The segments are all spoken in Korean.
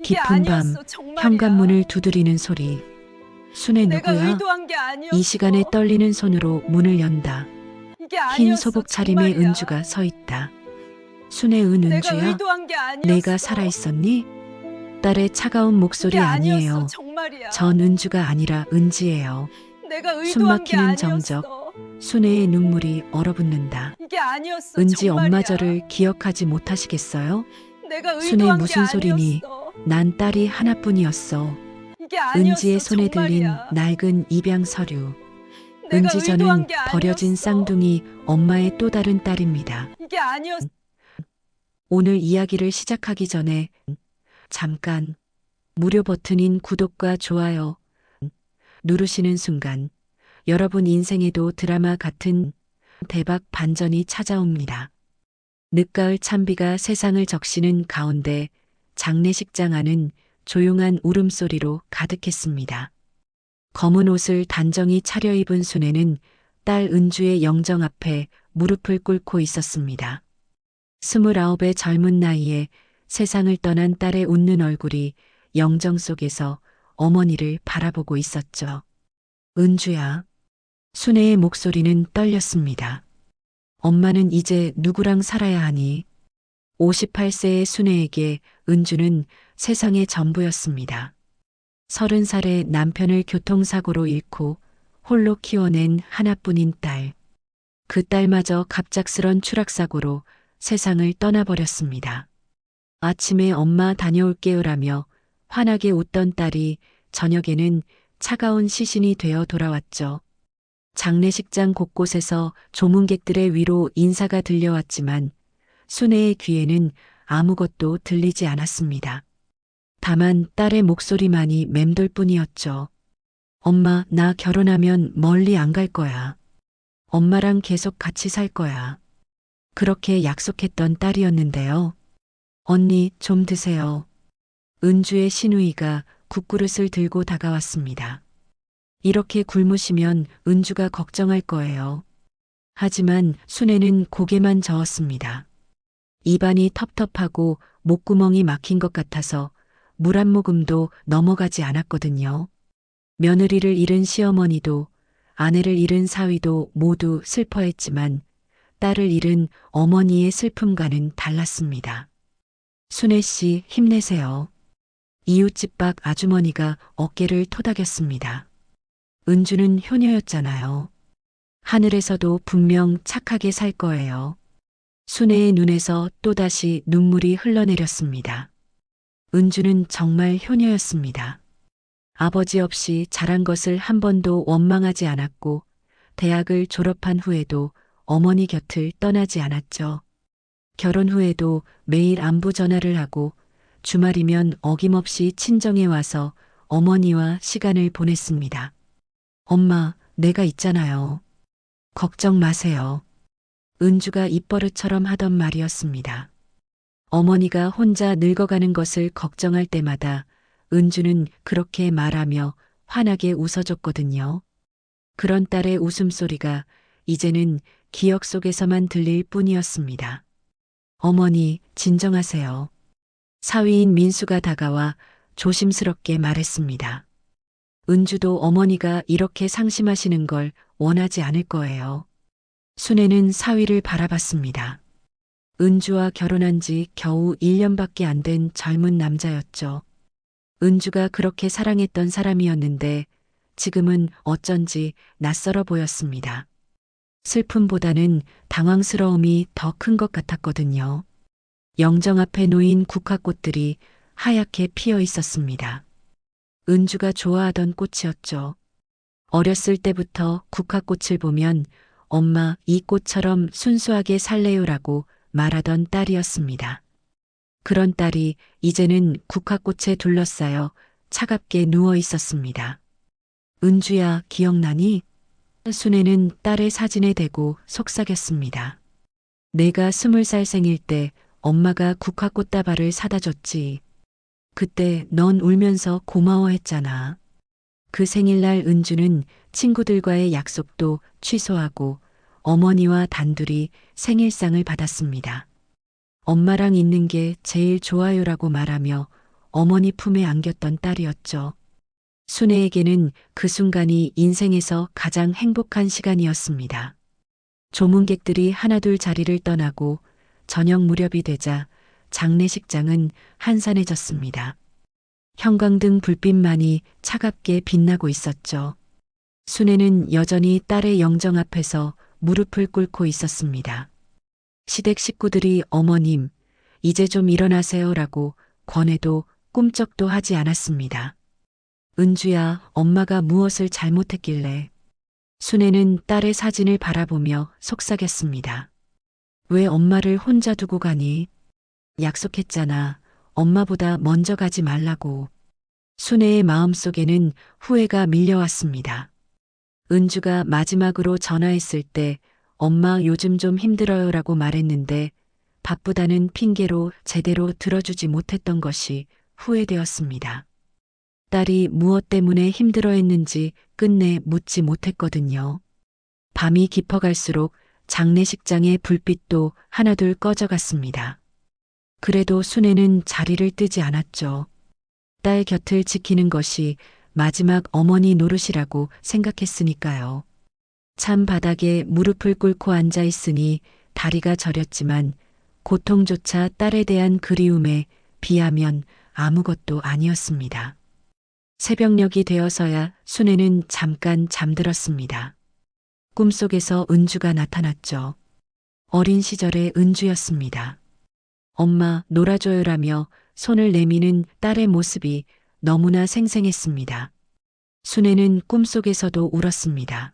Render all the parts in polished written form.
이게 깊은 밤 아니었어, 정말이야. 현관문을 두드리는 소리. 순애 내가 누구야? 의도한 게 이 시간에 아니었어. 떨리는 손으로 문을 연다. 이게 흰 아니었어, 소복 차림의 정말이야. 은주가 서 있다. 순애 내가 은주야? 의도한 게 내가 아니었어. 살아있었니? 딸의 차가운 이게 목소리 아니었어, 아니에요. 정말이야. 전 은주가 아니라 은지예요. 내가 숨 의도한 게 막히는 정적, 아니었어. 순애의 눈물이 얼어붙는다. 이게 아니었어, 은지 엄마 정말이야. 저를 기억하지 못하시겠어요? 내가 순애 의도한 게 무슨 소리니? 아니었어. 난 딸이 하나뿐이었어. 이게 은지의 아니었어, 손에 들린 정말이야. 밝은 입양 서류. 내가 은지 의도한 저는 게 버려진 아니었어. 쌍둥이 엄마의 또 다른 딸입니다. 이게 아니었어. 오늘 이야기를 시작하기 전에 잠깐 무료 버튼인 구독과 좋아요 누르시는 순간 여러분 인생에도 드라마 같은 대박 반전이 찾아옵니다. 늦가을 찬비가 세상을 적시는 가운데 장례식장 안은 조용한 울음소리로 가득했습니다. 검은 옷을 단정히 차려입은 순애는 딸 은주의 영정 앞에 무릎을 꿇고 있었습니다. 29의 젊은 나이에 세상을 떠난 딸의 웃는 얼굴이 영정 속에서 어머니를 바라보고 있었죠. 은주야. 순애의 목소리는 떨렸습니다. 엄마는 이제 누구랑 살아야 하니? 58세의 순애에게 은주는 세상의 전부였습니다. 30살에 남편을 교통사고로 잃고 홀로 키워낸 하나뿐인 딸. 그 딸마저 갑작스런 추락사고로 세상을 떠나버렸습니다. 아침에 엄마 다녀올게요라며 환하게 웃던 딸이 저녁에는 차가운 시신이 되어 돌아왔죠. 장례식장 곳곳에서 조문객들의 위로 인사가 들려왔지만 순애의 귀에는 아무것도 들리지 않았습니다. 다만 딸의 목소리만이 맴돌 뿐이었죠. 엄마, 나 결혼하면 멀리 안 갈 거야. 엄마랑 계속 같이 살 거야. 그렇게 약속했던 딸이었는데요. 언니, 좀 드세요. 은주의 시누이가 국그릇을 들고 다가왔습니다. 이렇게 굶으시면 은주가 걱정할 거예요. 하지만 순애는 고개만 저었습니다. 입안이 텁텁하고 목구멍이 막힌 것 같아서 물 한 모금도 넘어가지 않았거든요. 며느리를 잃은 시어머니도 아내를 잃은 사위도 모두 슬퍼했지만 딸을 잃은 어머니의 슬픔과는 달랐습니다. 순애 씨, 힘내세요. 이웃집 밖 아주머니가 어깨를 토닥였습니다. 은주는 효녀였잖아요. 하늘에서도 분명 착하게 살 거예요. 순애의 눈에서 또다시 눈물이 흘러내렸습니다. 은주는 정말 효녀였습니다. 아버지 없이 자란 것을 한 번도 원망하지 않았고 대학을 졸업한 후에도 어머니 곁을 떠나지 않았죠. 결혼 후에도 매일 안부 전화를 하고 주말이면 어김없이 친정에 와서 어머니와 시간을 보냈습니다. 엄마, 내가 있잖아요. 걱정 마세요. 은주가 입버릇처럼 하던 말이었습니다. 어머니가 혼자 늙어가는 것을 걱정할 때마다 은주는 그렇게 말하며 환하게 웃어줬거든요. 그런 딸의 웃음소리가 이제는 기억 속에서만 들릴 뿐이었습니다. 어머니, 진정하세요. 사위인 민수가 다가와 조심스럽게 말했습니다. 은주도 어머니가 이렇게 상심하시는 걸 원하지 않을 거예요. 순애는 사위를 바라봤습니다. 은주와 결혼한 지 겨우 1년밖에 안 된 젊은 남자였죠. 은주가 그렇게 사랑했던 사람이었는데 지금은 어쩐지 낯설어 보였습니다. 슬픔보다는 당황스러움이 더 큰 것 같았거든요. 영정 앞에 놓인 국화꽃들이 하얗게 피어 있었습니다. 은주가 좋아하던 꽃이었죠. 어렸을 때부터 국화꽃을 보면 엄마 이 꽃처럼 순수하게 살래요라고 말하던 딸이었습니다. 그런 딸이 이제는 국화꽃에 둘러싸여 차갑게 누워 있었습니다. 은주야, 기억나니? 순애는 딸의 사진에 대고 속삭였습니다. 내가 20살 생일 때 엄마가 국화꽃다발을 사다 줬지. 그때 넌 울면서 고마워했잖아. 그 생일날 은주는 친구들과의 약속도 취소하고 어머니와 단둘이 생일상을 받았습니다. 엄마랑 있는 게 제일 좋아요라고 말하며 어머니 품에 안겼던 딸이었죠. 순애에게는 그 순간이 인생에서 가장 행복한 시간이었습니다. 조문객들이 하나둘 자리를 떠나고 저녁 무렵이 되자 장례식장은 한산해졌습니다. 형광등 불빛만이 차갑게 빛나고 있었죠. 순애는 여전히 딸의 영정 앞에서 무릎을 꿇고 있었습니다. 시댁 식구들이 어머님, 이제 좀 일어나세요라고 권해도 꿈쩍도 하지 않았습니다. 은주야, 엄마가 무엇을 잘못했길래. 순애는 딸의 사진을 바라보며 속삭였습니다. 왜 엄마를 혼자 두고 가니? 약속했잖아. 엄마보다 먼저 가지 말라고. 순애의 마음속에는 후회가 밀려왔습니다. 은주가 마지막으로 전화했을 때 엄마 요즘 좀 힘들어요라고 말했는데 바쁘다는 핑계로 제대로 들어주지 못했던 것이 후회되었습니다. 딸이 무엇 때문에 힘들어했는지 끝내 묻지 못했거든요. 밤이 깊어갈수록 장례식장의 불빛도 하나둘 꺼져갔습니다. 그래도 순애는 자리를 뜨지 않았죠. 딸 곁을 지키는 것이 마지막 어머니 노릇이라고 생각했으니까요. 찬 바닥에 무릎을 꿇고 앉아 있으니 다리가 저렸지만 고통조차 딸에 대한 그리움에 비하면 아무것도 아니었습니다. 새벽녘이 되어서야 순애는 잠깐 잠들었습니다. 꿈속에서 은주가 나타났죠. 어린 시절의 은주였습니다. 엄마 놀아줘요라며 손을 내미는 딸의 모습이 너무나 생생했습니다. 순애는 꿈속에서도 울었습니다.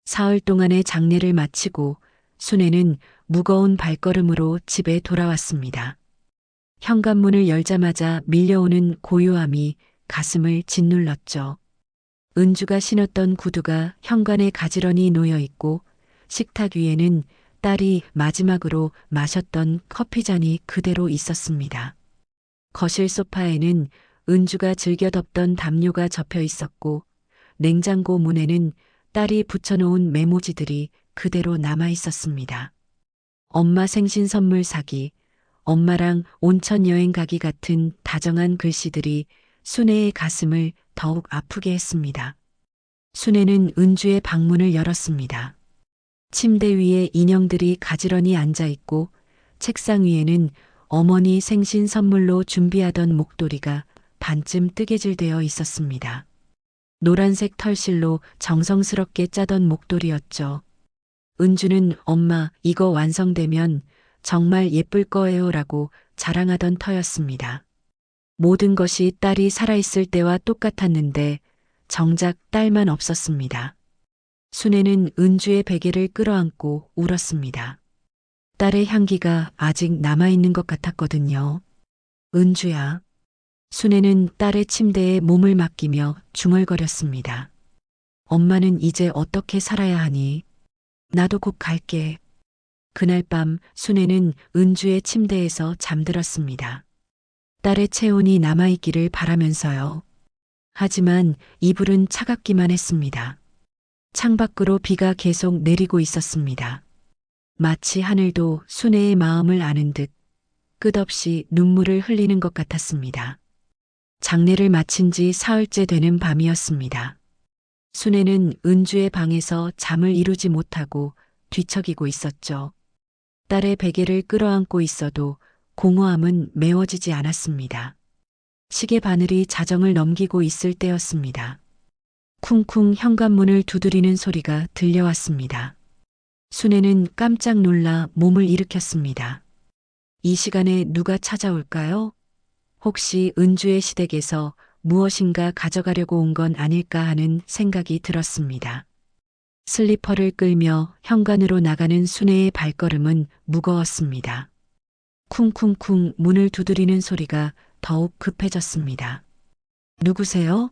사흘 동안의 장례를 마치고 순애는 무거운 발걸음으로 집에 돌아왔습니다. 현관문을 열자마자 밀려오는 고요함이 가슴을 짓눌렀죠. 은주가 신었던 구두가 현관에 가지런히 놓여 있고 식탁 위에는 딸이 마지막으로 마셨던 커피잔이 그대로 있었습니다. 거실 소파에는 은주가 즐겨 덮던 담요가 접혀 있었고 냉장고 문에는 딸이 붙여놓은 메모지들이 그대로 남아 있었습니다. 엄마 생신 선물 사기, 엄마랑 온천 여행 가기 같은 다정한 글씨들이 순애의 가슴을 더욱 아프게 했습니다. 순애는 은주의 방문을 열었습니다. 침대 위에 인형들이 가지런히 앉아 있고 책상 위에는 어머니 생신 선물로 준비하던 목도리가 반쯤 뜨개질되어 있었습니다. 노란색 털실로 정성스럽게 짜던 목도리였죠. 은주는 엄마 이거 완성되면 정말 예쁠 거예요라고 자랑하던 터였습니다. 모든 것이 딸이 살아있을 때와 똑같았는데 정작 딸만 없었습니다. 순애는 은주의 베개를 끌어안고 울었습니다. 딸의 향기가 아직 남아있는 것 같았거든요. 은주야. 순애는 딸의 침대에 몸을 맡기며 중얼거렸습니다. 엄마는 이제 어떻게 살아야 하니? 나도 곧 갈게. 그날 밤 순애는 은주의 침대에서 잠들었습니다. 딸의 체온이 남아있기를 바라면서요. 하지만 이불은 차갑기만 했습니다. 창밖으로 비가 계속 내리고 있었습니다. 마치 하늘도 순애의 마음을 아는 듯 끝없이 눈물을 흘리는 것 같았습니다. 장례를 마친 지 사흘째 되는 밤이었습니다. 순애는 은주의 방에서 잠을 이루지 못하고 뒤척이고 있었죠. 딸의 베개를 끌어안고 있어도 공허함은 메워지지 않았습니다. 시계 바늘이 자정을 넘기고 있을 때였습니다. 쿵쿵 현관문을 두드리는 소리가 들려왔습니다. 순애는 깜짝 놀라 몸을 일으켰습니다. 이 시간에 누가 찾아올까요? 혹시 은주의 시댁에서 무엇인가 가져가려고 온 건 아닐까 하는 생각이 들었습니다. 슬리퍼를 끌며 현관으로 나가는 순애의 발걸음은 무거웠습니다. 쿵쿵쿵 문을 두드리는 소리가 더욱 급해졌습니다. 누구세요?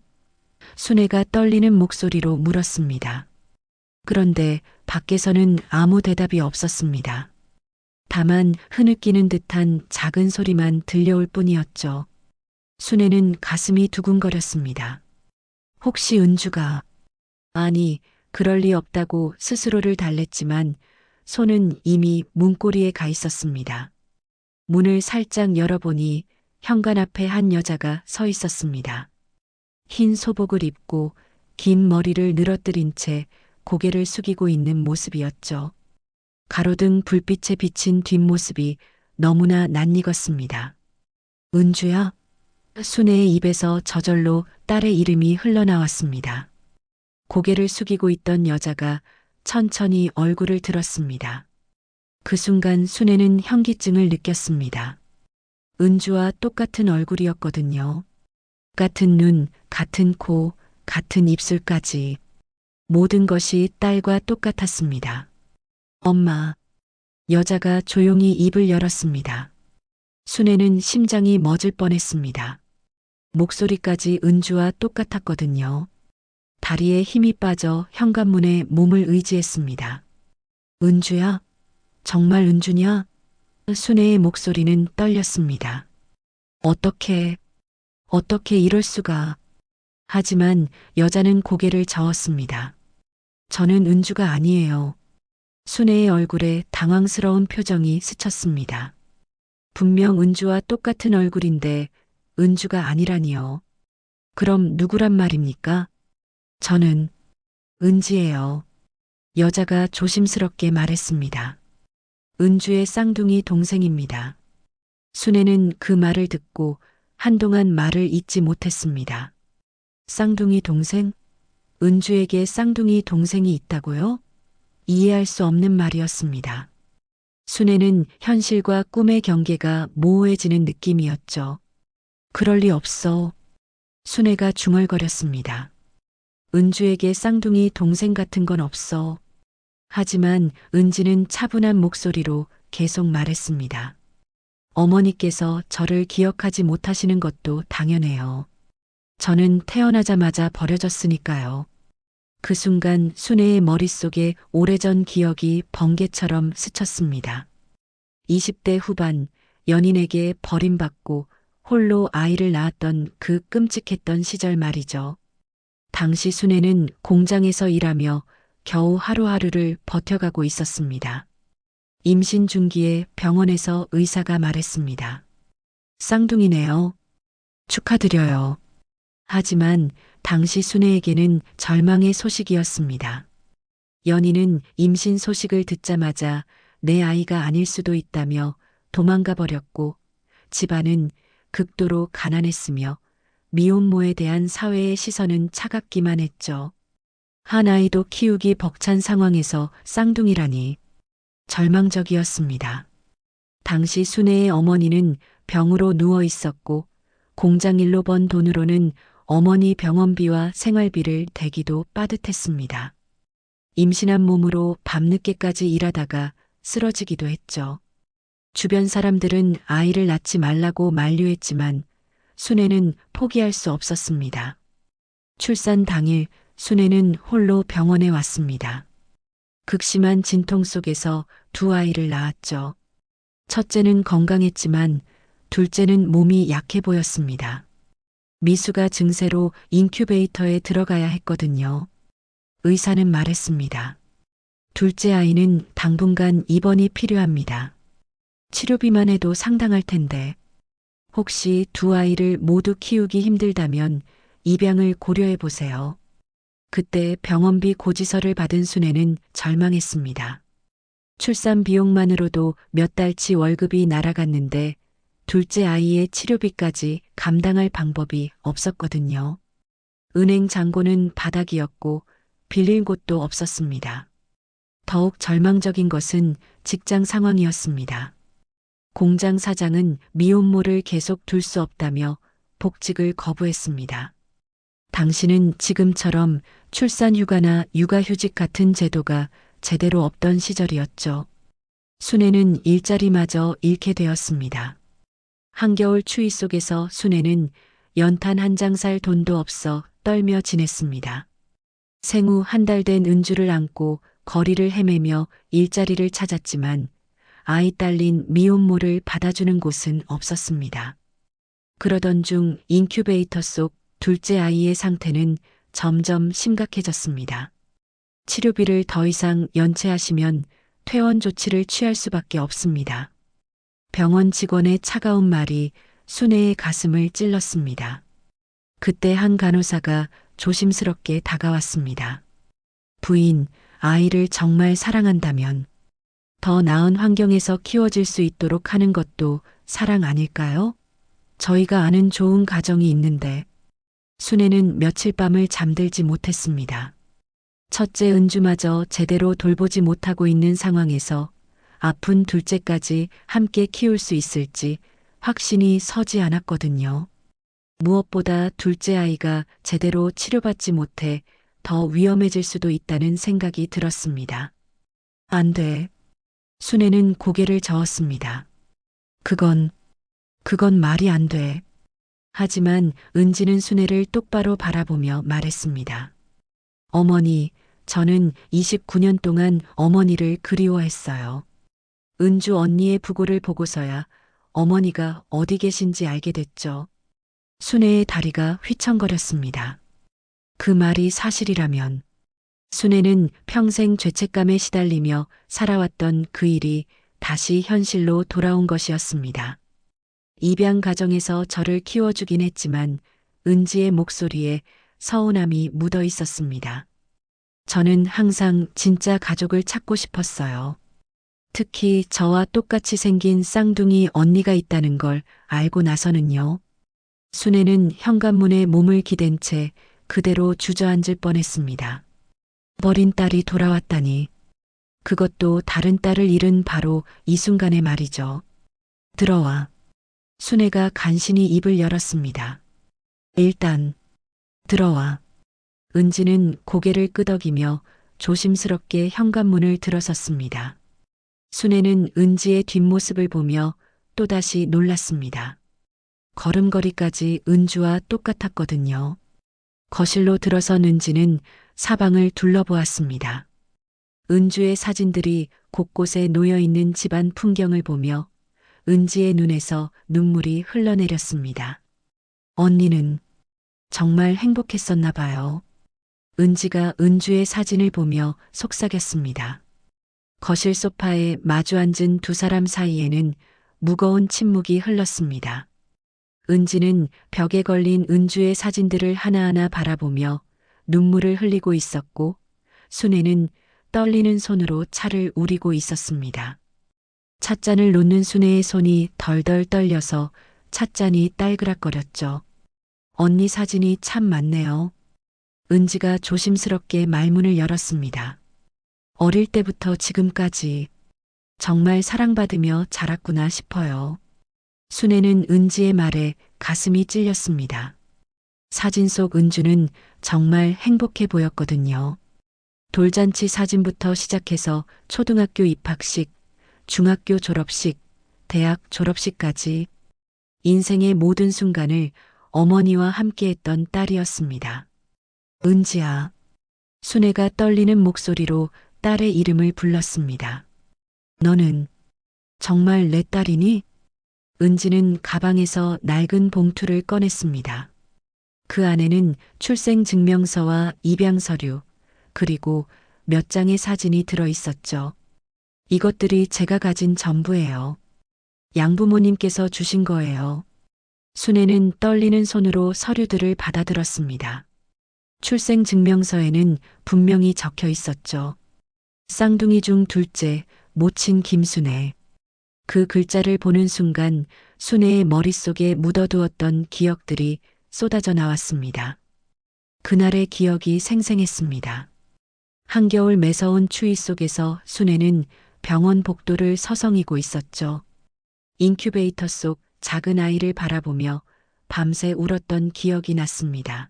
순애가 떨리는 목소리로 물었습니다. 그런데 밖에서는 아무 대답이 없었습니다. 다만 흐느끼는 듯한 작은 소리만 들려올 뿐이었죠. 순애는 가슴이 두근거렸습니다. 혹시 은주가... 아니, 그럴 리 없다고 스스로를 달랬지만 손은 이미 문고리에 가 있었습니다. 문을 살짝 열어보니 현관 앞에 한 여자가 서 있었습니다. 흰 소복을 입고 긴 머리를 늘어뜨린 채 고개를 숙이고 있는 모습이었죠. 가로등 불빛에 비친 뒷모습이 너무나 낯익었습니다. 은주야? 순애의 입에서 저절로 딸의 이름이 흘러나왔습니다. 고개를 숙이고 있던 여자가 천천히 얼굴을 들었습니다. 그 순간 순애는 현기증을 느꼈습니다. 은주와 똑같은 얼굴이었거든요. 같은 눈, 같은 코, 같은 입술까지. 모든 것이 딸과 똑같았습니다. 엄마. 여자가 조용히 입을 열었습니다. 순애는 심장이 멎을 뻔했습니다. 목소리까지 은주와 똑같았거든요. 다리에 힘이 빠져 현관문에 몸을 의지했습니다. 은주야? 정말 은주냐? 순애의 목소리는 떨렸습니다. 어떻게 이럴 수가. 하지만 여자는 고개를 저었습니다. 저는 은주가 아니에요. 순애의 얼굴에 당황스러운 표정이 스쳤습니다. 분명 은주와 똑같은 얼굴인데 은주가 아니라니요. 그럼 누구란 말입니까? 저는 은지예요. 여자가 조심스럽게 말했습니다. 은주의 쌍둥이 동생입니다. 순애는 그 말을 듣고 한동안 말을 잇지 못했습니다. 쌍둥이 동생? 은주에게 쌍둥이 동생이 있다고요? 이해할 수 없는 말이었습니다. 순애는 현실과 꿈의 경계가 모호해지는 느낌이었죠. 그럴 리 없어. 순애가 중얼거렸습니다. 은주에게 쌍둥이 동생 같은 건 없어. 하지만 은지는 차분한 목소리로 계속 말했습니다. 어머니께서 저를 기억하지 못하시는 것도 당연해요. 저는 태어나자마자 버려졌으니까요. 그 순간 순애의 머릿속에 오래전 기억이 번개처럼 스쳤습니다. 20대 후반 연인에게 버림받고 홀로 아이를 낳았던 그 끔찍했던 시절 말이죠. 당시 순애는 공장에서 일하며 겨우 하루하루를 버텨가고 있었습니다. 임신 중기에 병원에서 의사가 말했습니다. 쌍둥이네요. 축하드려요. 하지만 당시 순애에게는 절망의 소식이었습니다. 연희는 임신 소식을 듣자마자 내 아이가 아닐 수도 있다며 도망가 버렸고 집안은 극도로 가난했으며 미혼모에 대한 사회의 시선은 차갑기만 했죠. 한 아이도 키우기 벅찬 상황에서 쌍둥이라니 절망적이었습니다. 당시 순애의 어머니는 병으로 누워 있었고 공장 일로 번 돈으로는 어머니 병원비와 생활비를 대기도 빠듯했습니다. 임신한 몸으로 밤늦게까지 일하다가 쓰러지기도 했죠. 주변 사람들은 아이를 낳지 말라고 만류했지만 순애는 포기할 수 없었습니다. 출산 당일 순애는 홀로 병원에 왔습니다. 극심한 진통 속에서 두 아이를 낳았죠. 첫째는 건강했지만 둘째는 몸이 약해 보였습니다. 미수가 증세로 인큐베이터에 들어가야 했거든요. 의사는 말했습니다. 둘째 아이는 당분간 입원이 필요합니다. 치료비만 해도 상당할 텐데 혹시 두 아이를 모두 키우기 힘들다면 입양을 고려해 보세요. 그때 병원비 고지서를 받은 순애는 절망했습니다. 출산 비용만으로도 몇 달치 월급이 날아갔는데 둘째 아이의 치료비까지 감당할 방법이 없었거든요. 은행 잔고는 바닥이었고 빌릴 곳도 없었습니다. 더욱 절망적인 것은 직장 상황이었습니다. 공장 사장은 미혼모를 계속 둘 수 없다며 복직을 거부했습니다. 당신은 지금처럼 출산휴가나 육아휴직 같은 제도가 제대로 없던 시절이었죠. 순애는 일자리마저 잃게 되었습니다. 한겨울 추위 속에서 순애는 연탄 한 장 살 돈도 없어 떨며 지냈습니다. 생후 한 달 된 은주를 안고 거리를 헤매며 일자리를 찾았지만 아이 딸린 미혼모를 받아주는 곳은 없었습니다. 그러던 중 인큐베이터 속 둘째 아이의 상태는 점점 심각해졌습니다. 치료비를 더 이상 연체하시면 퇴원 조치를 취할 수밖에 없습니다. 병원 직원의 차가운 말이 순애의 가슴을 찔렀습니다. 그때 한 간호사가 조심스럽게 다가왔습니다. 부인, 아이를 정말 사랑한다면 더 나은 환경에서 키워질 수 있도록 하는 것도 사랑 아닐까요? 저희가 아는 좋은 가정이 있는데 순애는 며칠 밤을 잠들지 못했습니다. 첫째 은주마저 제대로 돌보지 못하고 있는 상황에서 아픈 둘째까지 함께 키울 수 있을지 확신이 서지 않았거든요. 무엇보다 둘째 아이가 제대로 치료받지 못해 더 위험해질 수도 있다는 생각이 들었습니다. 안 돼. 순애는 고개를 저었습니다. 그건 말이 안 돼. 하지만 은지는 순애를 똑바로 바라보며 말했습니다. 어머니, 저는 29년 동안 어머니를 그리워했어요. 은주 언니의 부고를 보고서야 어머니가 어디 계신지 알게 됐죠. 순애의 다리가 휘청거렸습니다. 그 말이 사실이라면 순애는 평생 죄책감에 시달리며 살아왔던 그 일이 다시 현실로 돌아온 것이었습니다. 입양 가정에서 저를 키워주긴 했지만 은지의 목소리에 서운함이 묻어 있었습니다. 저는 항상 진짜 가족을 찾고 싶었어요. 특히 저와 똑같이 생긴 쌍둥이 언니가 있다는 걸 알고 나서는요. 순애는 현관문에 몸을 기댄 채 그대로 주저앉을 뻔했습니다. 버린 딸이 돌아왔다니. 그것도 다른 딸을 잃은 바로 이 순간의 말이죠. 들어와. 순애가 간신히 입을 열었습니다. 일단 들어와. 은지는 고개를 끄덕이며 조심스럽게 현관문을 들어섰습니다. 순애는 은지의 뒷모습을 보며 또다시 놀랐습니다. 걸음걸이까지 은주와 똑같았거든요. 거실로 들어선 은지는 사방을 둘러보았습니다. 은주의 사진들이 곳곳에 놓여있는 집안 풍경을 보며 은지의 눈에서 눈물이 흘러내렸습니다. 언니는 정말 행복했었나 봐요. 은지가 은주의 사진을 보며 속삭였습니다. 거실 소파에 마주 앉은 두 사람 사이에는 무거운 침묵이 흘렀습니다. 은지는 벽에 걸린 은주의 사진들을 하나하나 바라보며 눈물을 흘리고 있었고 순애는 떨리는 손으로 차를 우리고 있었습니다. 찻잔을 놓는 순애의 손이 덜덜 떨려서 찻잔이 딸그락거렸죠. 언니 사진이 참 많네요. 은지가 조심스럽게 말문을 열었습니다. 어릴 때부터 지금까지 정말 사랑받으며 자랐구나 싶어요. 순애는 은지의 말에 가슴이 찔렸습니다. 사진 속 은주는 정말 행복해 보였거든요. 돌잔치 사진부터 시작해서 초등학교 입학식, 중학교 졸업식, 대학 졸업식까지 인생의 모든 순간을 어머니와 함께했던 딸이었습니다. 은지야. 순애가 떨리는 목소리로 딸의 이름을 불렀습니다. 너는 정말 내 딸이니? 은지는 가방에서 낡은 봉투를 꺼냈습니다. 그 안에는 출생증명서와 입양서류, 그리고 몇 장의 사진이 들어 있었죠. 이것들이 제가 가진 전부예요. 양부모님께서 주신 거예요. 순애는 떨리는 손으로 서류들을 받아들었습니다. 출생증명서에는 분명히 적혀 있었죠. 쌍둥이 중 둘째, 모친 김순애. 그 글자를 보는 순간 순애의 머릿속에 묻어두었던 기억들이 쏟아져 나왔습니다. 그날의 기억이 생생했습니다. 한겨울 매서운 추위 속에서 순애는 병원 복도를 서성이고 있었죠. 인큐베이터 속 작은 아이를 바라보며 밤새 울었던 기억이 났습니다.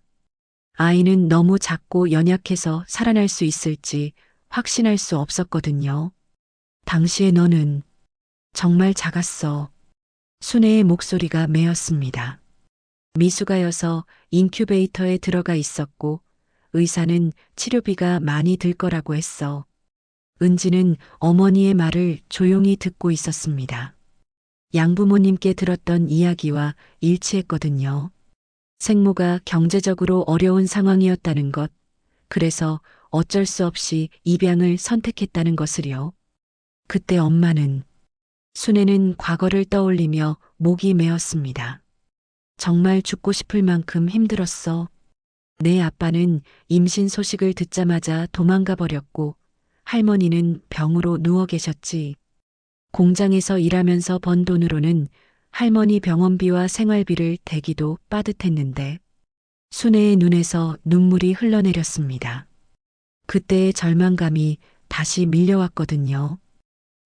아이는 너무 작고 연약해서 살아날 수 있을지 확신할 수 없었거든요. 당시에 너는 정말 작았어. 순애의 목소리가 메었습니다. 미숙아여서 인큐베이터에 들어가 있었고 의사는 치료비가 많이 들 거라고 했어. 은지는 어머니의 말을 조용히 듣고 있었습니다. 양부모님께 들었던 이야기와 일치했거든요. 생모가 경제적으로 어려운 상황이었다는 것, 그래서 어쩔 수 없이 입양을 선택했다는 것을요. 그때 엄마는, 순애는 과거를 떠올리며 목이 메었습니다. 정말 죽고 싶을 만큼 힘들었어. 내 아빠는 임신 소식을 듣자마자 도망가 버렸고 할머니는 병으로 누워 계셨지. 공장에서 일하면서 번 돈으로는 할머니 병원비와 생활비를 대기도 빠듯했는데 순애의 눈에서 눈물이 흘러내렸습니다. 그때의 절망감이 다시 밀려왔거든요.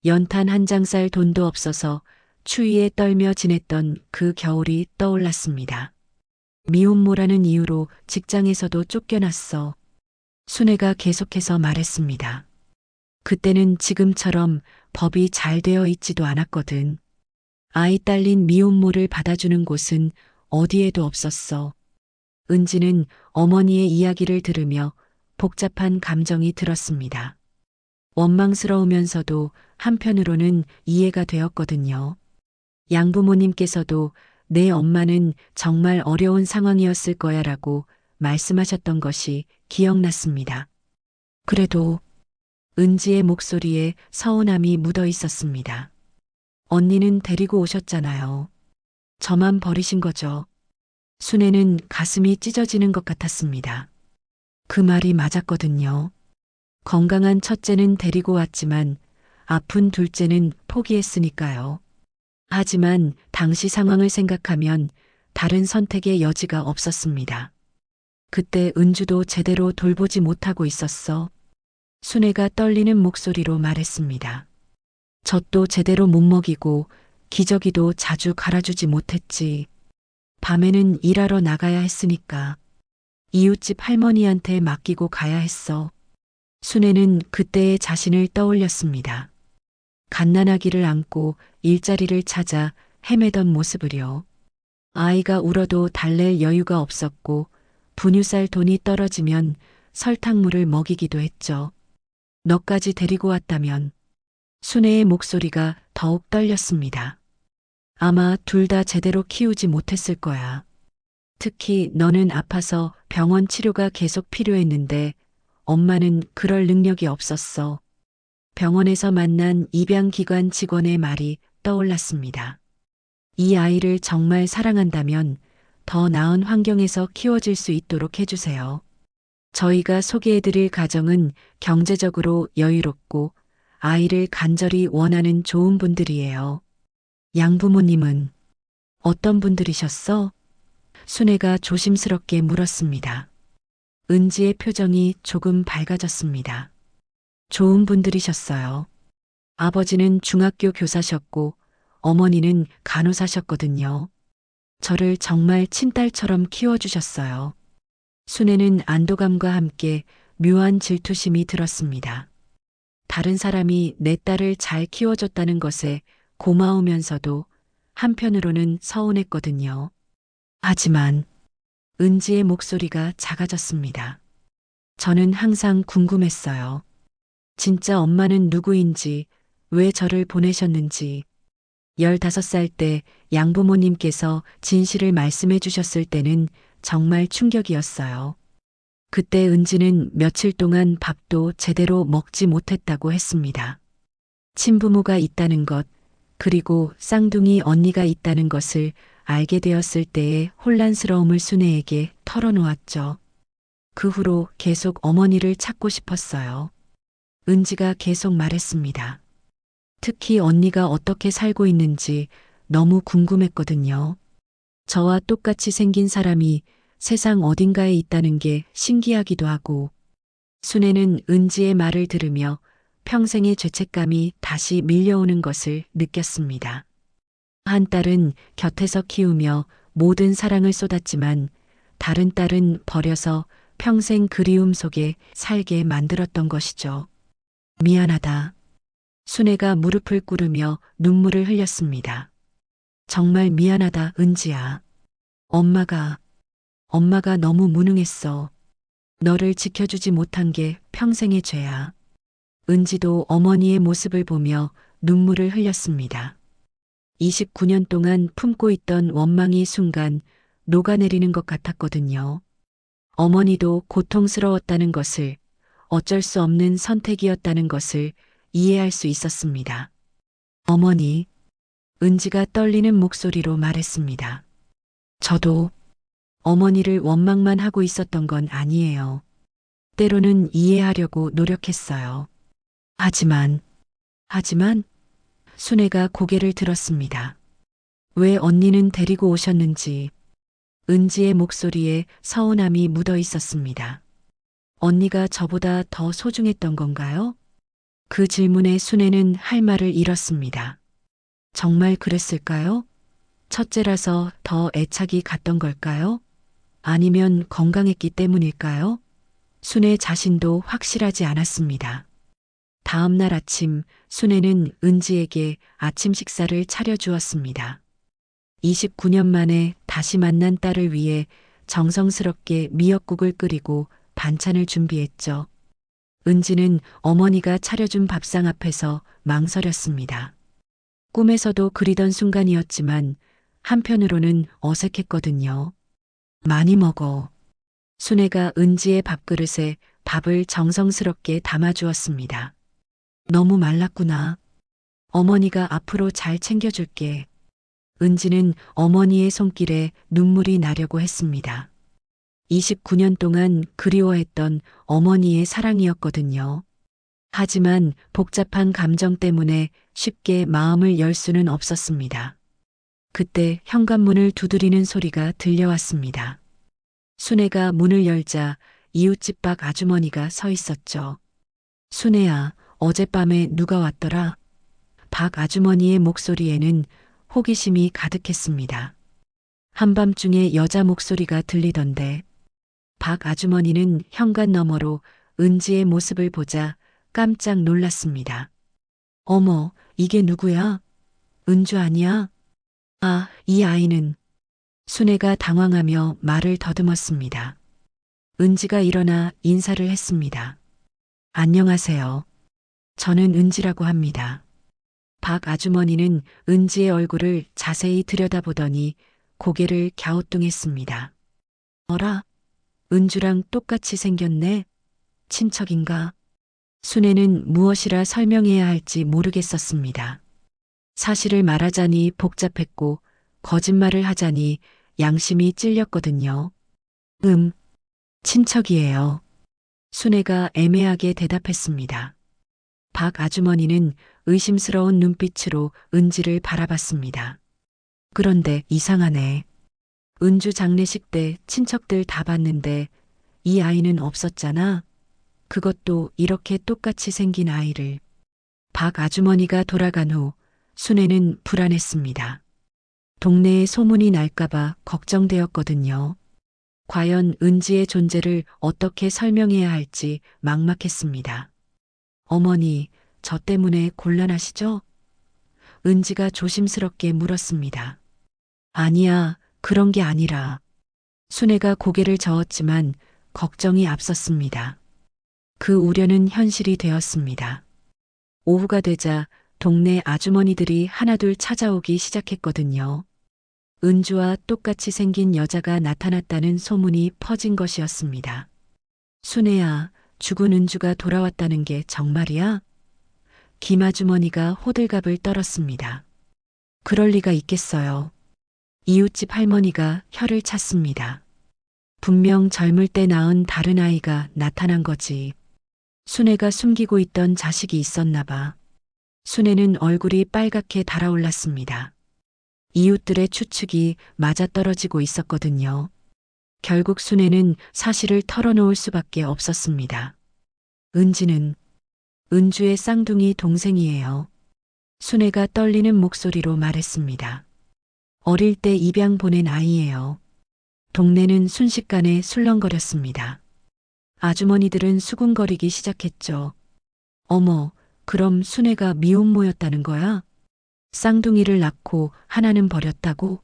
연탄 한 장 쌀 돈도 없어서 추위에 떨며 지냈던 그 겨울이 떠올랐습니다. 미혼모라는 이유로 직장에서도 쫓겨났어. 순애가 계속해서 말했습니다. 그때는 지금처럼 법이 잘 되어 있지도 않았거든. 아이 딸린 미혼모를 받아주는 곳은 어디에도 없었어. 은지는 어머니의 이야기를 들으며 복잡한 감정이 들었습니다. 원망스러우면서도 한편으로는 이해가 되었거든요. 양부모님께서도 내 엄마는 정말 어려운 상황이었을 거야라고 말씀하셨던 것이 기억났습니다. 그래도 은지의 목소리에 서운함이 묻어 있었습니다. 언니는 데리고 오셨잖아요. 저만 버리신 거죠. 순애는 가슴이 찢어지는 것 같았습니다. 그 말이 맞았거든요. 건강한 첫째는 데리고 왔지만 아픈 둘째는 포기했으니까요. 하지만 당시 상황을 생각하면 다른 선택의 여지가 없었습니다. 그때 은주도 제대로 돌보지 못하고 있었어. 순애가 떨리는 목소리로 말했습니다. 젖도 제대로 못 먹이고 기저귀도 자주 갈아주지 못했지. 밤에는 일하러 나가야 했으니까. 이웃집 할머니한테 맡기고 가야 했어. 순애는 그때의 자신을 떠올렸습니다. 갓난아기를 안고 일자리를 찾아 헤매던 모습을요. 아이가 울어도 달랠 여유가 없었고 분유쌀 돈이 떨어지면 설탕물을 먹이기도 했죠. 너까지 데리고 왔다면. 순애의 목소리가 더욱 떨렸습니다. 아마 둘 다 제대로 키우지 못했을 거야. 특히 너는 아파서 병원 치료가 계속 필요했는데 엄마는 그럴 능력이 없었어. 병원에서 만난 입양기관 직원의 말이 떠올랐습니다. 이 아이를 정말 사랑한다면 더 나은 환경에서 키워질 수 있도록 해주세요. 저희가 소개해드릴 가정은 경제적으로 여유롭고 아이를 간절히 원하는 좋은 분들이에요. 양부모님은 어떤 분들이셨어? 순애가 조심스럽게 물었습니다. 은지의 표정이 조금 밝아졌습니다. 좋은 분들이셨어요. 아버지는 중학교 교사셨고 어머니는 간호사셨거든요. 저를 정말 친딸처럼 키워주셨어요. 순애는 안도감과 함께 묘한 질투심이 들었습니다. 다른 사람이 내 딸을 잘 키워줬다는 것에 고마우면서도 한편으로는 서운했거든요. 하지만 은지의 목소리가 작아졌습니다. 저는 항상 궁금했어요. 진짜 엄마는 누구인지, 왜 저를 보내셨는지. 15살 때 양부모님께서 진실을 말씀해 주셨을 때는 정말 충격이었어요. 그때 은지는 며칠 동안 밥도 제대로 먹지 못했다고 했습니다. 친부모가 있다는 것, 그리고 쌍둥이 언니가 있다는 것을 알게 되었을 때의 혼란스러움을 순애에게 털어놓았죠. 그 후로 계속 어머니를 찾고 싶었어요. 은지가 계속 말했습니다. 특히 언니가 어떻게 살고 있는지 너무 궁금했거든요. 저와 똑같이 생긴 사람이 세상 어딘가에 있다는 게 신기하기도 하고. 순애는 은지의 말을 들으며 평생의 죄책감이 다시 밀려오는 것을 느꼈습니다. 한 딸은 곁에서 키우며 모든 사랑을 쏟았지만 다른 딸은 버려서 평생 그리움 속에 살게 만들었던 것이죠. 미안하다. 순애가 무릎을 꿇으며 눈물을 흘렸습니다. 정말 미안하다, 은지야. 엄마가 너무 무능했어. 너를 지켜주지 못한 게 평생의 죄야. 은지도 어머니의 모습을 보며 눈물을 흘렸습니다. 29년 동안 품고 있던 원망이 순간 녹아내리는 것 같았거든요. 어머니도 고통스러웠다는 것을, 어쩔 수 없는 선택이었다는 것을 이해할 수 있었습니다. 어머니, 은지가 떨리는 목소리로 말했습니다. 저도 어머니를 원망만 하고 있었던 건 아니에요. 때로는 이해하려고 노력했어요. 하지만, 순애가 고개를 들었습니다. 왜 언니는 데리고 오셨는지 은지의 목소리에 서운함이 묻어 있었습니다. 언니가 저보다 더 소중했던 건가요? 그 질문에 순애는 할 말을 잃었습니다. 정말 그랬을까요? 첫째라서 더 애착이 갔던 걸까요? 아니면 건강했기 때문일까요? 순애 자신도 확실하지 않았습니다. 다음 날 아침 순애는 은지에게 아침 식사를 차려주었습니다. 29년 만에 다시 만난 딸을 위해 정성스럽게 미역국을 끓이고 반찬을 준비했죠. 은지는 어머니가 차려준 밥상 앞에서 망설였습니다. 꿈에서도 그리던 순간이었지만 한편으로는 어색했거든요. 많이 먹어. 순애가 은지의 밥그릇에 밥을 정성스럽게 담아주었습니다. 너무 말랐구나. 어머니가 앞으로 잘 챙겨줄게. 은지는 어머니의 손길에 눈물이 나려고 했습니다. 29년 동안 그리워했던 어머니의 사랑이었거든요. 하지만 복잡한 감정 때문에 쉽게 마음을 열 수는 없었습니다. 그때 현관문을 두드리는 소리가 들려왔습니다. 순애가 문을 열자 이웃집 박 아주머니가 서 있었죠. 순애야, 어젯밤에 누가 왔더라? 박 아주머니의 목소리에는 호기심이 가득했습니다. 한밤중에 여자 목소리가 들리던데 박 아주머니는 현관 너머로 은지의 모습을 보자 깜짝 놀랐습니다. 어머, 이게 누구야? 은주 아니야? 아, 이 아이는. 순애가 당황하며 말을 더듬었습니다. 은지가 일어나 인사를 했습니다. 안녕하세요. 저는 은지라고 합니다. 박 아주머니는 은지의 얼굴을 자세히 들여다보더니 고개를 갸우뚱했습니다. 어라? 은주랑 똑같이 생겼네? 친척인가? 순애는 무엇이라 설명해야 할지 모르겠었습니다. 사실을 말하자니 복잡했고 거짓말을 하자니 양심이 찔렸거든요. 친척이에요. 순애가 애매하게 대답했습니다. 박 아주머니는 의심스러운 눈빛으로 은지를 바라봤습니다. 그런데 이상하네. 은주 장례식 때 친척들 다 봤는데 이 아이는 없었잖아. 그것도 이렇게 똑같이 생긴 아이를. 박 아주머니가 돌아간 후 순애는 불안했습니다. 동네에 소문이 날까봐 걱정되었거든요. 과연 은지의 존재를 어떻게 설명해야 할지 막막했습니다. 어머니, 저 때문에 곤란하시죠? 은지가 조심스럽게 물었습니다. 아니야, 그런 게 아니라. 순애가 고개를 저었지만 걱정이 앞섰습니다. 그 우려는 현실이 되었습니다. 오후가 되자 동네 아주머니들이 하나둘 찾아오기 시작했거든요. 은주와 똑같이 생긴 여자가 나타났다는 소문이 퍼진 것이었습니다. 순애야, 죽은 은주가 돌아왔다는 게 정말이야? 김 아주머니가 호들갑을 떨었습니다. 그럴 리가 있겠어요. 이웃집 할머니가 혀를 찼습니다. 분명 젊을 때 낳은 다른 아이가 나타난 거지. 순애가 숨기고 있던 자식이 있었나 봐. 순애는 얼굴이 빨갛게 달아올랐습니다. 이웃들의 추측이 맞아떨어지고 있었거든요. 결국 순애는 사실을 털어놓을 수밖에 없었습니다. 은지는 은주의 쌍둥이 동생이에요. 순애가 떨리는 목소리로 말했습니다. 어릴 때 입양 보낸 아이예요. 동네는 순식간에 술렁거렸습니다. 아주머니들은 수군거리기 시작했죠. 어머, 그럼 순애가 미혼모였다는 거야? 쌍둥이를 낳고 하나는 버렸다고?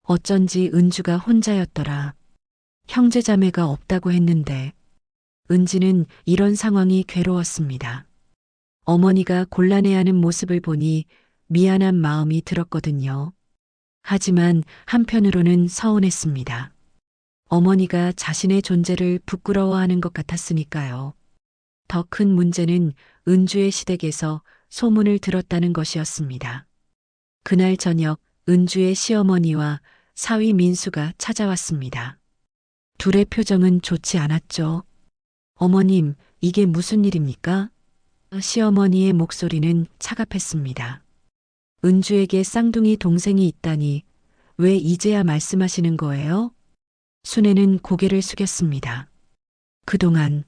어쩐지 은주가 혼자였더라. 형제자매가 없다고 했는데. 은지는 이런 상황이 괴로웠습니다. 어머니가 곤란해하는 모습을 보니 미안한 마음이 들었거든요. 하지만 한편으로는 서운했습니다. 어머니가 자신의 존재를 부끄러워하는 것 같았으니까요. 더 큰 문제는 은주의 시댁에서 소문을 들었다는 것이었습니다. 그날 저녁 은주의 시어머니와 사위 민수가 찾아왔습니다. 둘의 표정은 좋지 않았죠. 어머님, 이게 무슨 일입니까? 시어머니의 목소리는 차갑했습니다. 은주에게 쌍둥이 동생이 있다니 왜 이제야 말씀하시는 거예요? 순애는 고개를 숙였습니다. 그동안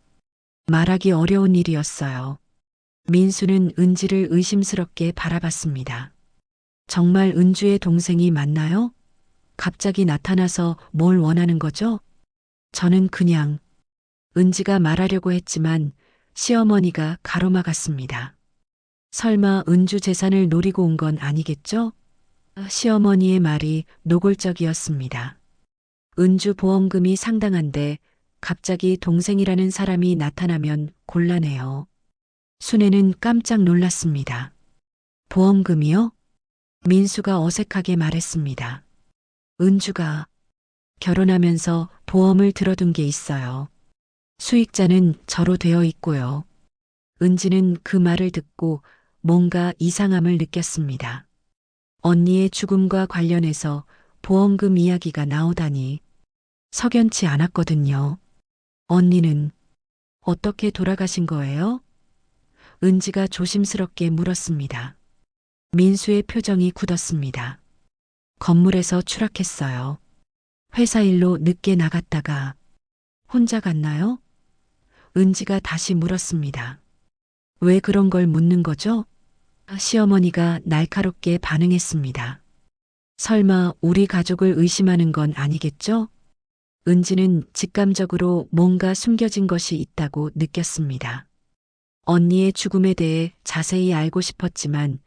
말하기 어려운 일이었어요. 민수는 은지를 의심스럽게 바라봤습니다. 정말 은주의 동생이 맞나요? 갑자기 나타나서 뭘 원하는 거죠? 저는 그냥 은지가 말하려고 했지만 시어머니가 가로막았습니다. 설마 은주 재산을 노리고 온 건 아니겠죠? 시어머니의 말이 노골적이었습니다. 은주 보험금이 상당한데 갑자기 동생이라는 사람이 나타나면 곤란해요. 순애는 깜짝 놀랐습니다. 보험금이요? 민수가 어색하게 말했습니다. 은주가 결혼하면서 보험을 들어둔 게 있어요. 수익자는 저로 되어 있고요. 은지는 그 말을 듣고 뭔가 이상함을 느꼈습니다. 언니의 죽음과 관련해서 보험금 이야기가 나오다니 석연치 않았거든요. 언니는 어떻게 돌아가신 거예요? 은지가 조심스럽게 물었습니다. 민수의 표정이 굳었습니다. 건물에서 추락했어요. 회사 일로 늦게 나갔다가 혼자 갔나요? 은지가 다시 물었습니다. 왜 그런 걸 묻는 거죠? 시어머니가 날카롭게 반응했습니다. 설마 우리 가족을 의심하는 건 아니겠죠? 은지는 직감적으로 뭔가 숨겨진 것이 있다고 느꼈습니다. 언니의 죽음에 대해 자세히 알고 싶었지만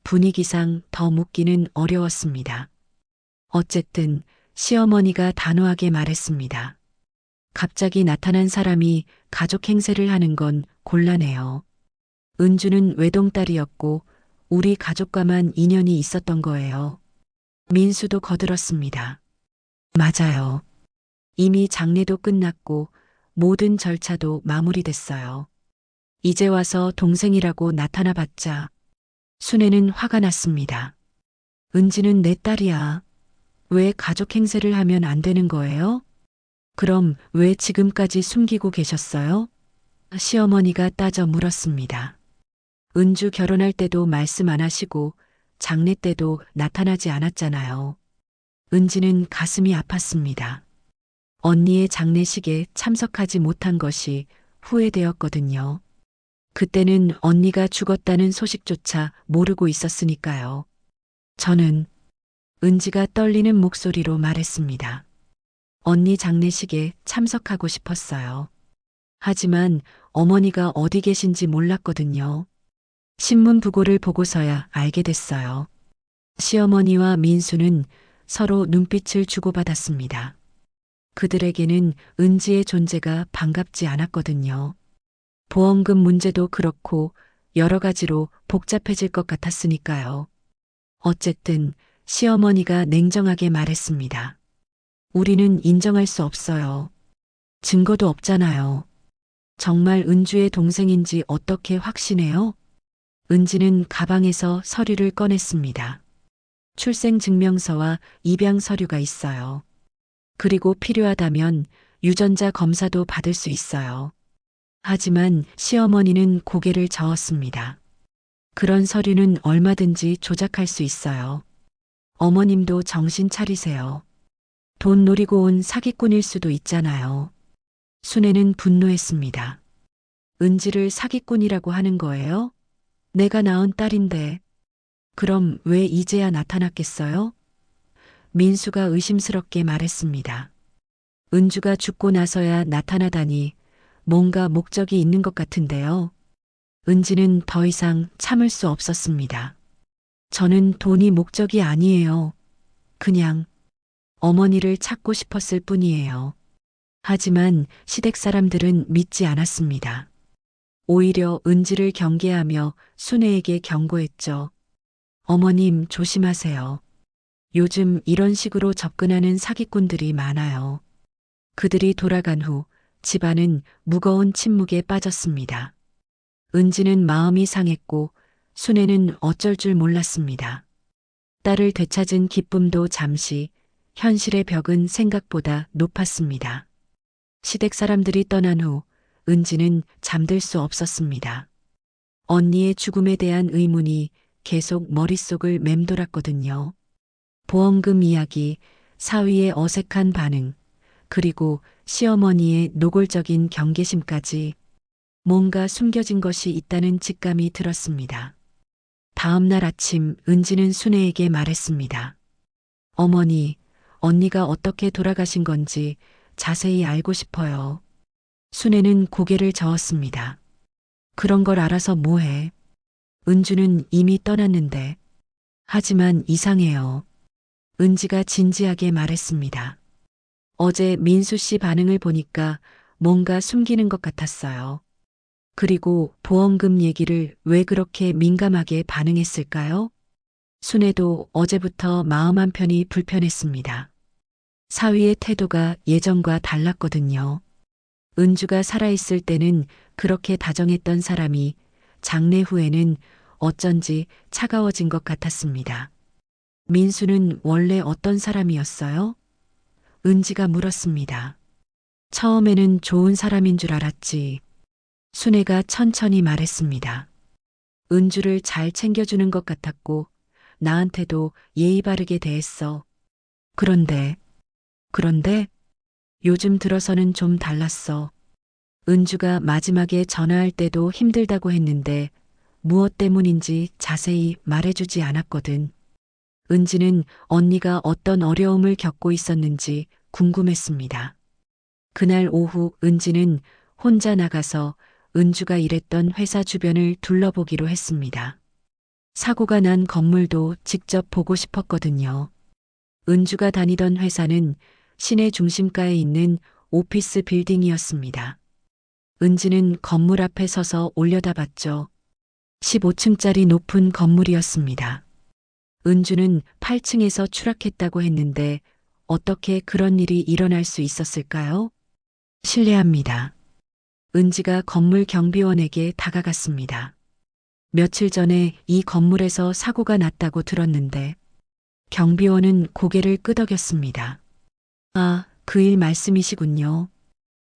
분위기상 더 묻기는 어려웠습니다. 어쨌든 시어머니가 단호하게 말했습니다. 갑자기 나타난 사람이 가족 행세를 하는 건 곤란해요. 은주는 외동딸이었고 우리 가족과만 인연이 있었던 거예요. 민수도 거들었습니다. 맞아요. 이미 장례도 끝났고 모든 절차도 마무리됐어요. 이제 와서 동생이라고 나타나봤자 순애는 화가 났습니다. 은지는 내 딸이야. 왜 가족 행세를 하면 안 되는 거예요? 그럼 왜 지금까지 숨기고 계셨어요? 시어머니가 따져 물었습니다. 은주 결혼할 때도 말씀 안 하시고 장례 때도 나타나지 않았잖아요. 은지는 가슴이 아팠습니다. 언니의 장례식에 참석하지 못한 것이 후회되었거든요. 그때는 언니가 죽었다는 소식조차 모르고 있었으니까요. 저는 은지가 떨리는 목소리로 말했습니다. 언니 장례식에 참석하고 싶었어요. 하지만 어머니가 어디 계신지 몰랐거든요. 신문 부고를 보고서야 알게 됐어요. 시어머니와 민수는 서로 눈빛을 주고받았습니다. 그들에게는 은지의 존재가 반갑지 않았거든요. 보험금 문제도 그렇고 여러 가지로 복잡해질 것 같았으니까요. 어쨌든 시어머니가 냉정하게 말했습니다. 우리는 인정할 수 없어요. 증거도 없잖아요. 정말 은주의 동생인지 어떻게 확신해요? 은지는 가방에서 서류를 꺼냈습니다. 출생증명서와 입양 서류가 있어요. 그리고 필요하다면 유전자 검사도 받을 수 있어요. 하지만 시어머니는 고개를 저었습니다. 그런 서류는 얼마든지 조작할 수 있어요. 어머님도 정신 차리세요. 돈 노리고 온 사기꾼일 수도 있잖아요. 순애는 분노했습니다. 은지를 사기꾼이라고 하는 거예요? 내가 낳은 딸인데. 그럼 왜 이제야 나타났겠어요? 민수가 의심스럽게 말했습니다. 은주가 죽고 나서야 나타나다니 뭔가 목적이 있는 것 같은데요. 은지는 더 이상 참을 수 없었습니다. 저는 돈이 목적이 아니에요. 그냥 어머니를 찾고 싶었을 뿐이에요. 하지만 시댁 사람들은 믿지 않았습니다. 오히려 은지를 경계하며 순애에게 경고했죠. 어머님 조심하세요. 요즘 이런 식으로 접근하는 사기꾼들이 많아요. 그들이 돌아간 후 집안은 무거운 침묵에 빠졌습니다. 은지는 마음이 상했고 순애는 어쩔 줄 몰랐습니다. 딸을 되찾은 기쁨도 잠시 현실의 벽은 생각보다 높았습니다. 시댁 사람들이 떠난 후 은지는 잠들 수 없었습니다. 언니의 죽음에 대한 의문이 계속 머릿속을 맴돌았거든요. 보험금 이야기, 사위의 어색한 반응, 그리고 시어머니의 노골적인 경계심까지 뭔가 숨겨진 것이 있다는 직감이 들었습니다. 다음 날 아침 은지는 순애에게 말했습니다. 어머니, 언니가 어떻게 돌아가신 건지 자세히 알고 싶어요. 순애는 고개를 저었습니다. 그런 걸 알아서 뭐해? 은주는 이미 떠났는데. 하지만 이상해요. 은지가 진지하게 말했습니다. 어제 민수 씨 반응을 보니까 뭔가 숨기는 것 같았어요. 그리고 보험금 얘기를 왜 그렇게 민감하게 반응했을까요? 순애도 어제부터 마음 한편이 불편했습니다. 사위의 태도가 예전과 달랐거든요. 은주가 살아있을 때는 그렇게 다정했던 사람이 장례 후에는 어쩐지 차가워진 것 같았습니다. 민수는 원래 어떤 사람이었어요? 은지가 물었습니다. 처음에는 좋은 사람인 줄 알았지. 순애가 천천히 말했습니다. 은주를 잘 챙겨주는 것 같았고 나한테도 예의 바르게 대했어. 그런데 요즘 들어서는 좀 달랐어. 은주가 마지막에 전화할 때도 힘들다고 했는데 무엇 때문인지 자세히 말해주지 않았거든. 은지는 언니가 어떤 어려움을 겪고 있었는지 궁금했습니다. 그날 오후 은지는 혼자 나가서 은주가 일했던 회사 주변을 둘러보기로 했습니다. 사고가 난 건물도 직접 보고 싶었거든요. 은주가 다니던 회사는 시내 중심가에 있는 오피스 빌딩이었습니다. 은지는 건물 앞에 서서 올려다봤죠. 15층짜리 높은 건물이었습니다. 은주는 8층에서 추락했다고 했는데 어떻게 그런 일이 일어날 수 있었을까요? 실례합니다. 은지가 건물 경비원에게 다가갔습니다. 며칠 전에 이 건물에서 사고가 났다고 들었는데 경비원은 고개를 끄덕였습니다. 아, 그 일 말씀이시군요.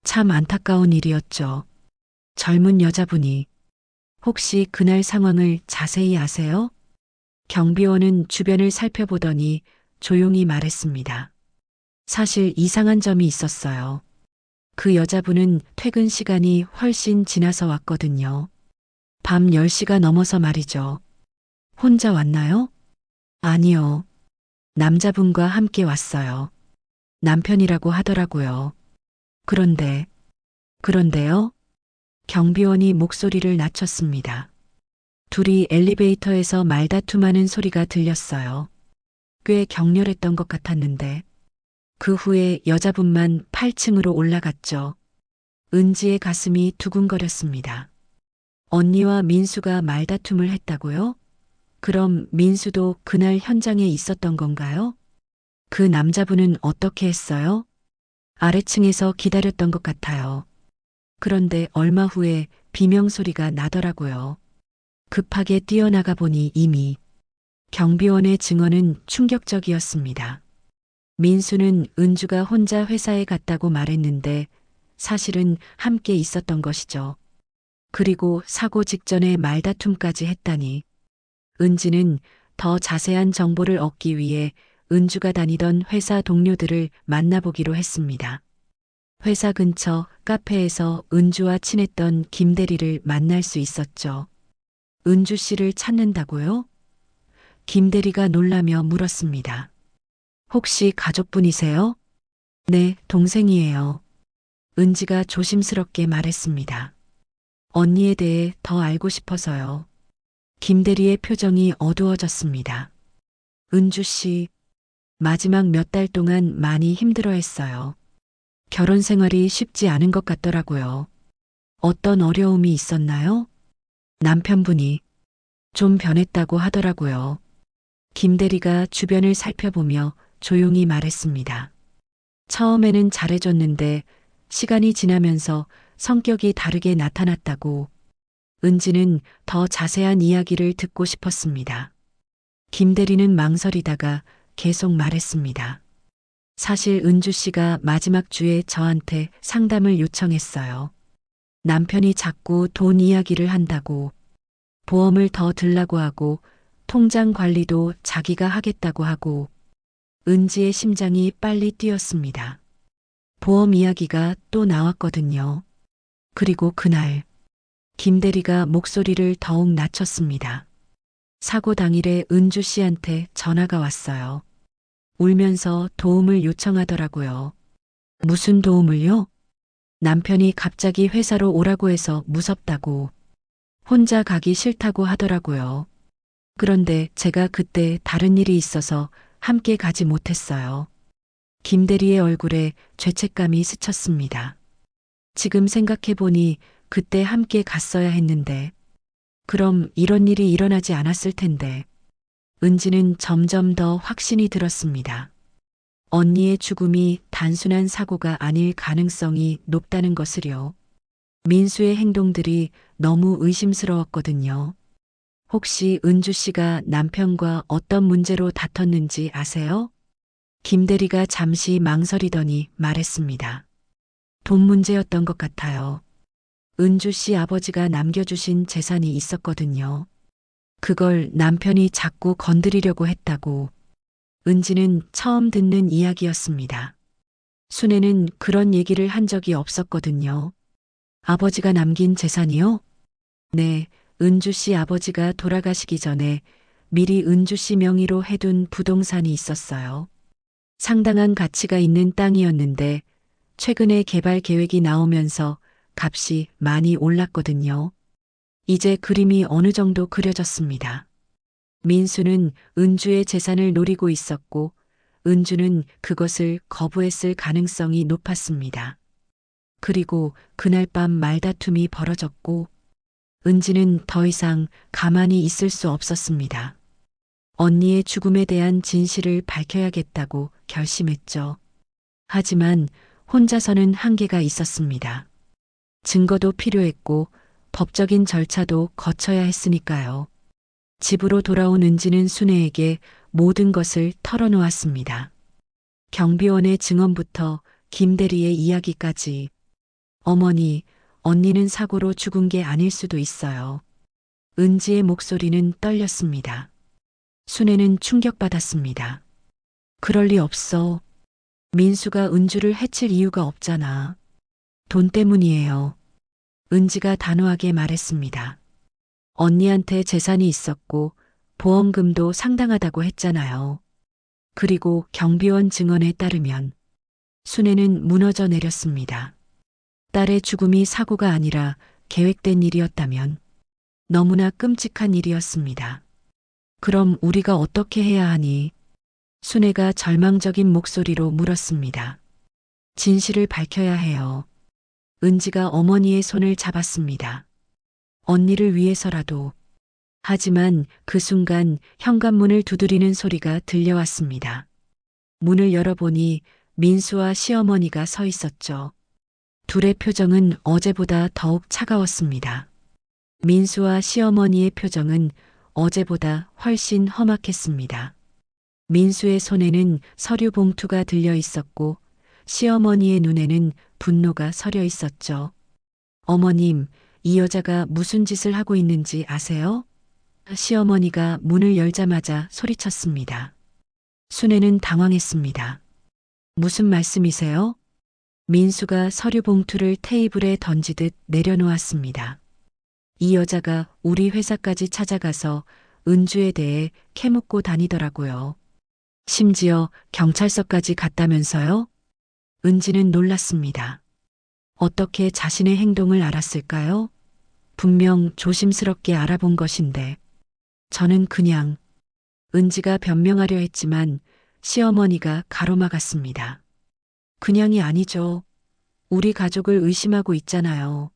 참 안타까운 일이었죠. 젊은 여자분이 혹시 그날 상황을 자세히 아세요? 경비원은 주변을 살펴보더니 조용히 말했습니다. 사실 이상한 점이 있었어요. 그 여자분은 퇴근 시간이 훨씬 지나서 왔거든요. 밤 10시가 넘어서 말이죠. 혼자 왔나요? 아니요. 남자분과 함께 왔어요. 남편이라고 하더라고요. 그런데요? 경비원이 목소리를 낮췄습니다. 둘이 엘리베이터에서 말다툼하는 소리가 들렸어요. 꽤 격렬했던 것 같았는데 그 후에 여자분만 8층으로 올라갔죠. 은지의 가슴이 두근거렸습니다. 언니와 민수가 말다툼을 했다고요? 그럼 민수도 그날 현장에 있었던 건가요? 그 남자분은 어떻게 했어요? 아래층에서 기다렸던 것 같아요. 그런데 얼마 후에 비명소리가 나더라고요. 급하게 뛰어나가 보니 이미 경비원의 증언은 충격적이었습니다. 민수는 은주가 혼자 회사에 갔다고 말했는데 사실은 함께 있었던 것이죠. 그리고 사고 직전에 말다툼까지 했다니. 은지는 더 자세한 정보를 얻기 위해 은주가 다니던 회사 동료들을 만나보기로 했습니다. 회사 근처 카페에서 은주와 친했던 김 대리를 만날 수 있었죠. 은주 씨를 찾는다고요? 김 대리가 놀라며 물었습니다. 혹시 가족분이세요? 네, 동생이에요. 은지가 조심스럽게 말했습니다. 언니에 대해 더 알고 싶어서요. 김 대리의 표정이 어두워졌습니다. 은주 씨, 마지막 몇 달 동안 많이 힘들어했어요. 결혼 생활이 쉽지 않은 것 같더라고요. 어떤 어려움이 있었나요? 남편분이 좀 변했다고 하더라고요. 김 대리가 주변을 살펴보며 조용히 말했습니다. 처음에는 잘해줬는데 시간이 지나면서 성격이 다르게 나타났다고. 은지는 더 자세한 이야기를 듣고 싶었습니다. 김 대리는 망설이다가 계속 말했습니다. 사실 은주 씨가 마지막 주에 저한테 상담을 요청했어요. 남편이 자꾸 돈 이야기를 한다고, 보험을 더 들라고 하고, 통장 관리도 자기가 하겠다고 하고, 은지의 심장이 빨리 뛰었습니다. 보험 이야기가 또 나왔거든요. 그리고 그날, 김 대리가 목소리를 더욱 낮췄습니다. 사고 당일에 은주 씨한테 전화가 왔어요. 울면서 도움을 요청하더라고요. 무슨 도움을요? 남편이 갑자기 회사로 오라고 해서 무섭다고, 혼자 가기 싫다고 하더라고요. 그런데 제가 그때 다른 일이 있어서 함께 가지 못했어요. 김 대리의 얼굴에 죄책감이 스쳤습니다. 지금 생각해보니 그때 함께 갔어야 했는데, 그럼 이런 일이 일어나지 않았을 텐데, 은지는 점점 더 확신이 들었습니다. 언니의 죽음이 단순한 사고가 아닐 가능성이 높다는 것을요. 민수의 행동들이 너무 의심스러웠거든요. 혹시 은주 씨가 남편과 어떤 문제로 다퉜는지 아세요? 김 대리가 잠시 망설이더니 말했습니다. 돈 문제였던 것 같아요. 은주 씨 아버지가 남겨주신 재산이 있었거든요. 그걸 남편이 자꾸 건드리려고 했다고. 은지는 처음 듣는 이야기였습니다. 순애는 그런 얘기를 한 적이 없었거든요. 아버지가 남긴 재산이요? 네, 은주 씨 아버지가 돌아가시기 전에 미리 은주 씨 명의로 해둔 부동산이 있었어요. 상당한 가치가 있는 땅이었는데 최근에 개발 계획이 나오면서 값이 많이 올랐거든요. 이제 그림이 어느 정도 그려졌습니다. 민수는 은주의 재산을 노리고 있었고 은주는 그것을 거부했을 가능성이 높았습니다. 그리고 그날 밤 말다툼이 벌어졌고 은지는 더 이상 가만히 있을 수 없었습니다. 언니의 죽음에 대한 진실을 밝혀야겠다고 결심했죠. 하지만 혼자서는 한계가 있었습니다. 증거도 필요했고 법적인 절차도 거쳐야 했으니까요. 집으로 돌아온 은지는 순애에게 모든 것을 털어놓았습니다. 경비원의 증언부터 김 대리의 이야기까지. 어머니, 언니는 사고로 죽은 게 아닐 수도 있어요. 은지의 목소리는 떨렸습니다. 순애는 충격받았습니다. 그럴 리 없어. 민수가 은주를 해칠 이유가 없잖아. 돈 때문이에요. 은지가 단호하게 말했습니다. 언니한테 재산이 있었고 보험금도 상당하다고 했잖아요. 그리고 경비원 증언에 따르면 순애는 무너져 내렸습니다. 딸의 죽음이 사고가 아니라 계획된 일이었다면 너무나 끔찍한 일이었습니다. 그럼 우리가 어떻게 해야 하니? 순애가 절망적인 목소리로 물었습니다. 진실을 밝혀야 해요. 은지가 어머니의 손을 잡았습니다. 언니를 위해서라도. 하지만 그 순간 현관문을 두드리는 소리가 들려왔습니다. 문을 열어보니 민수와 시어머니가 서 있었죠. 둘의 표정은 어제보다 더욱 차가웠습니다. 민수와 시어머니의 표정은 어제보다 훨씬 험악했습니다. 민수의 손에는 서류 봉투가 들려 있었고 시어머니의 눈에는 분노가 서려 있었죠. 어머님, 이 여자가 무슨 짓을 하고 있는지 아세요? 시어머니가 문을 열자마자 소리쳤습니다. 순애는 당황했습니다. 무슨 말씀이세요? 민수가 서류 봉투를 테이블에 던지듯 내려놓았습니다. 이 여자가 우리 회사까지 찾아가서 은주에 대해 캐묻고 다니더라고요. 심지어 경찰서까지 갔다면서요? 은지는 놀랐습니다. 어떻게 자신의 행동을 알았을까요? 분명 조심스럽게 알아본 것인데 저는 그냥 은지가 변명하려 했지만 시어머니가 가로막았습니다. 그냥이 아니죠. 우리 가족을 의심하고 있잖아요.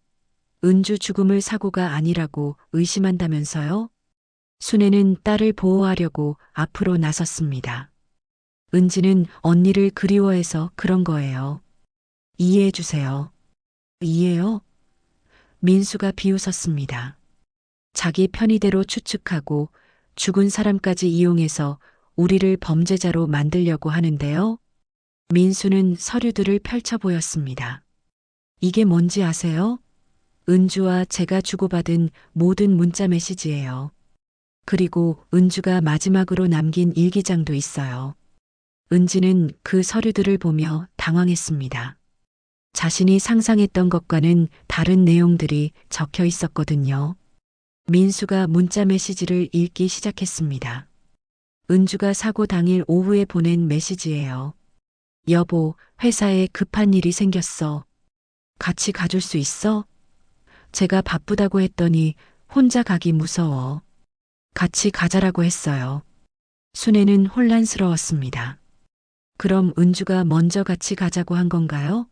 은주 죽음을 사고가 아니라고 의심한다면서요? 순애는 딸을 보호하려고 앞으로 나섰습니다. 은지는 언니를 그리워해서 그런 거예요. 이해해 주세요. 이해요? 민수가 비웃었습니다. 자기 편의대로 추측하고 죽은 사람까지 이용해서 우리를 범죄자로 만들려고 하는데요. 민수는 서류들을 펼쳐 보였습니다. 이게 뭔지 아세요? 은주와 제가 주고받은 모든 문자 메시지예요. 그리고 은주가 마지막으로 남긴 일기장도 있어요. 은지는 그 서류들을 보며 당황했습니다. 자신이 상상했던 것과는 다른 내용들이 적혀 있었거든요. 민수가 문자 메시지를 읽기 시작했습니다. 은주가 사고 당일 오후에 보낸 메시지예요. 여보, 회사에 급한 일이 생겼어. 같이 가줄 수 있어? 제가 바쁘다고 했더니 혼자 가기 무서워. 같이 가자라고 했어요. 순애는 혼란스러웠습니다. 그럼 은주가 먼저 같이 가자고 한 건가요?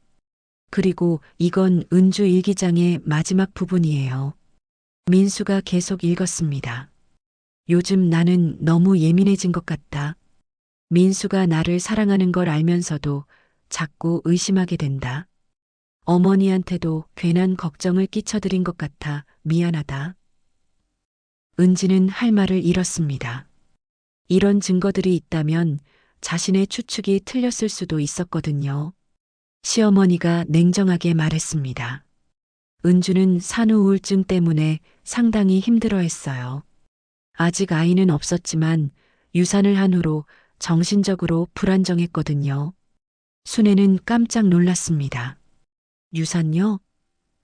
그리고 이건 은주 일기장의 마지막 부분이에요. 민수가 계속 읽었습니다. 요즘 나는 너무 예민해진 것 같다. 민수가 나를 사랑하는 걸 알면서도 자꾸 의심하게 된다. 어머니한테도 괜한 걱정을 끼쳐드린 것 같아 미안하다. 은지는 할 말을 잃었습니다. 이런 증거들이 있다면 자신의 추측이 틀렸을 수도 있었거든요. 시어머니가 냉정하게 말했습니다. 은주는 산후 우울증 때문에 상당히 힘들어했어요. 아직 아이는 없었지만 유산을 한 후로 정신적으로 불안정했거든요. 순애는 깜짝 놀랐습니다. 유산요?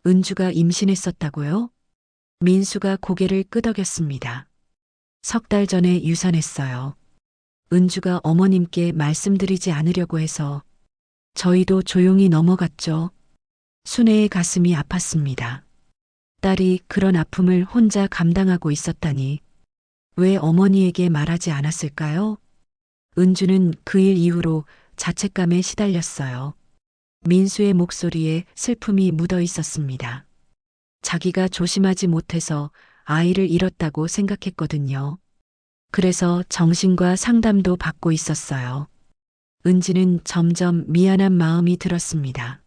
은주가 임신했었다고요? 민수가 고개를 끄덕였습니다. 석 달 전에 유산했어요. 은주가 어머님께 말씀드리지 않으려고 해서 저희도 조용히 넘어갔죠. 순애의 가슴이 아팠습니다. 딸이 그런 아픔을 혼자 감당하고 있었다니 왜 어머니에게 말하지 않았을까요? 은주는 그 일 이후로 자책감에 시달렸어요. 민수의 목소리에 슬픔이 묻어 있었습니다. 자기가 조심하지 못해서 아이를 잃었다고 생각했거든요. 그래서 정신과 상담도 받고 있었어요. 은지는 점점 미안한 마음이 들었습니다.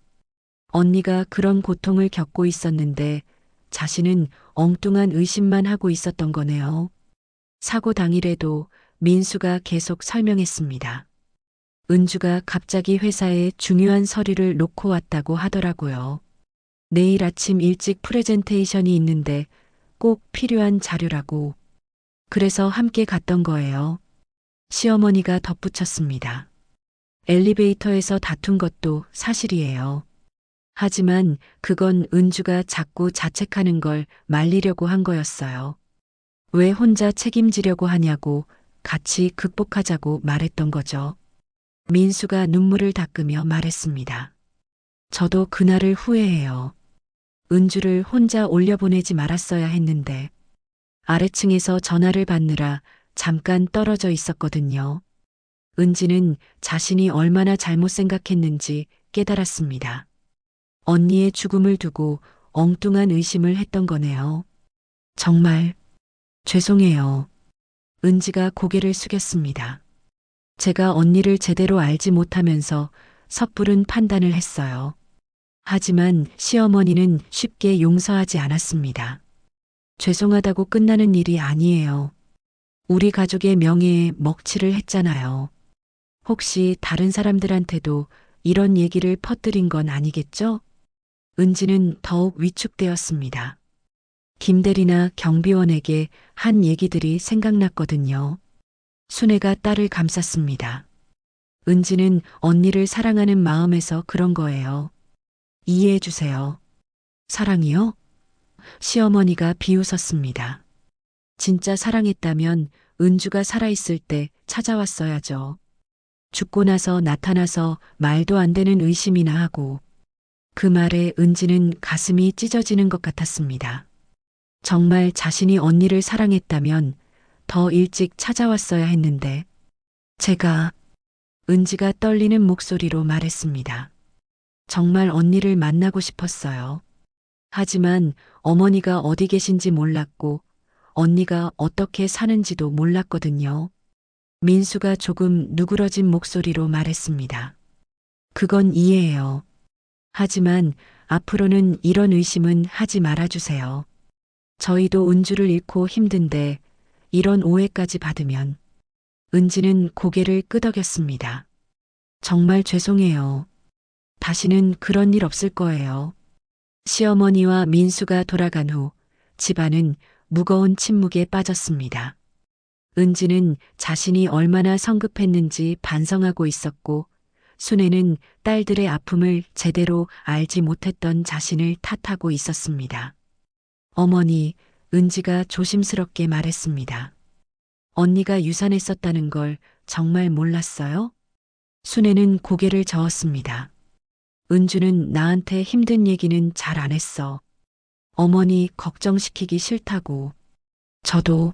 언니가 그런 고통을 겪고 있었는데 자신은 엉뚱한 의심만 하고 있었던 거네요. 사고 당일에도 민수가 계속 설명했습니다. 은주가 갑자기 회사에 중요한 서류를 놓고 왔다고 하더라고요. 내일 아침 일찍 프레젠테이션이 있는데 꼭 필요한 자료라고. 그래서 함께 갔던 거예요. 시어머니가 덧붙였습니다. 엘리베이터에서 다툰 것도 사실이에요. 하지만 그건 은주가 자꾸 자책하는 걸 말리려고 한 거였어요. 왜 혼자 책임지려고 하냐고 같이 극복하자고 말했던 거죠. 민수가 눈물을 닦으며 말했습니다. 저도 그날을 후회해요. 은주를 혼자 올려보내지 말았어야 했는데 아래층에서 전화를 받느라 잠깐 떨어져 있었거든요. 은지는 자신이 얼마나 잘못 생각했는지 깨달았습니다. 언니의 죽음을 두고 엉뚱한 의심을 했던 거네요. 정말 죄송해요. 은지가 고개를 숙였습니다. 제가 언니를 제대로 알지 못하면서 섣부른 판단을 했어요. 하지만 시어머니는 쉽게 용서하지 않았습니다. 죄송하다고 끝나는 일이 아니에요. 우리 가족의 명예에 먹칠을 했잖아요. 혹시 다른 사람들한테도 이런 얘기를 퍼뜨린 건 아니겠죠? 은지는 더욱 위축되었습니다. 김대리나 경비원에게 한 얘기들이 생각났거든요. 순애가 딸을 감쌌습니다. 은지는 언니를 사랑하는 마음에서 그런 거예요. 이해해 주세요. 사랑이요? 시어머니가 비웃었습니다. 진짜 사랑했다면 은주가 살아있을 때 찾아왔어야죠. 죽고 나서 나타나서 말도 안 되는 의심이나 하고 그 말에 은지는 가슴이 찢어지는 것 같았습니다. 정말 자신이 언니를 사랑했다면 더 일찍 찾아왔어야 했는데 제가 은지가 떨리는 목소리로 말했습니다. 정말 언니를 만나고 싶었어요. 하지만 어머니가 어디 계신지 몰랐고 언니가 어떻게 사는지도 몰랐거든요. 민수가 조금 누그러진 목소리로 말했습니다. 그건 이해해요. 하지만 앞으로는 이런 의심은 하지 말아주세요. 저희도 은주를 잃고 힘든데 이런 오해까지 받으면 은지는 고개를 끄덕였습니다. 정말 죄송해요. 다시는 그런 일 없을 거예요. 시어머니와 민수가 돌아간 후 집안은 무거운 침묵에 빠졌습니다. 은지는 자신이 얼마나 성급했는지 반성하고 있었고, 순애는 딸들의 아픔을 제대로 알지 못했던 자신을 탓하고 있었습니다. 어머니, 은지가 조심스럽게 말했습니다. 언니가 유산했었다는 걸 정말 몰랐어요? 순애는 고개를 저었습니다. 은주는 나한테 힘든 얘기는 잘 안 했어. 어머니 걱정시키기 싫다고. 저도.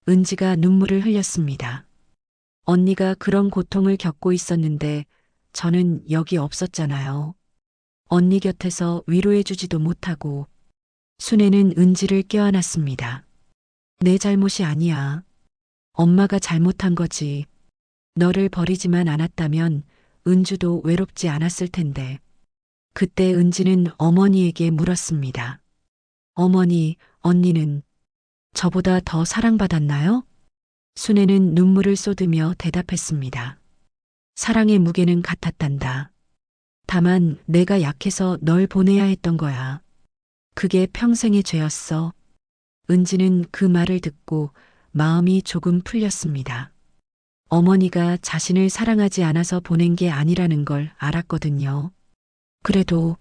은지가 눈물을 흘렸습니다. 언니가 그런 고통을 겪고 있었는데 저는 여기 없었잖아요. 언니 곁에서 위로해주지도 못하고. 순애는 은지를 껴안았습니다. 내 잘못이 아니야. 엄마가 잘못한 거지. 너를 버리지만 않았다면 은주도 외롭지 않았을 텐데. 그때 은지는 어머니에게 물었습니다. 어머니, 언니는 저보다 더 사랑받았나요? 순애는 눈물을 쏟으며 대답했습니다. 사랑의 무게는 같았단다. 다만 내가 약해서 널 보내야 했던 거야. 그게 평생의 죄였어. 은지는 그 말을 듣고 마음이 조금 풀렸습니다. 어머니가 자신을 사랑하지 않아서 보낸 게 아니라는 걸 알았거든요. 그래도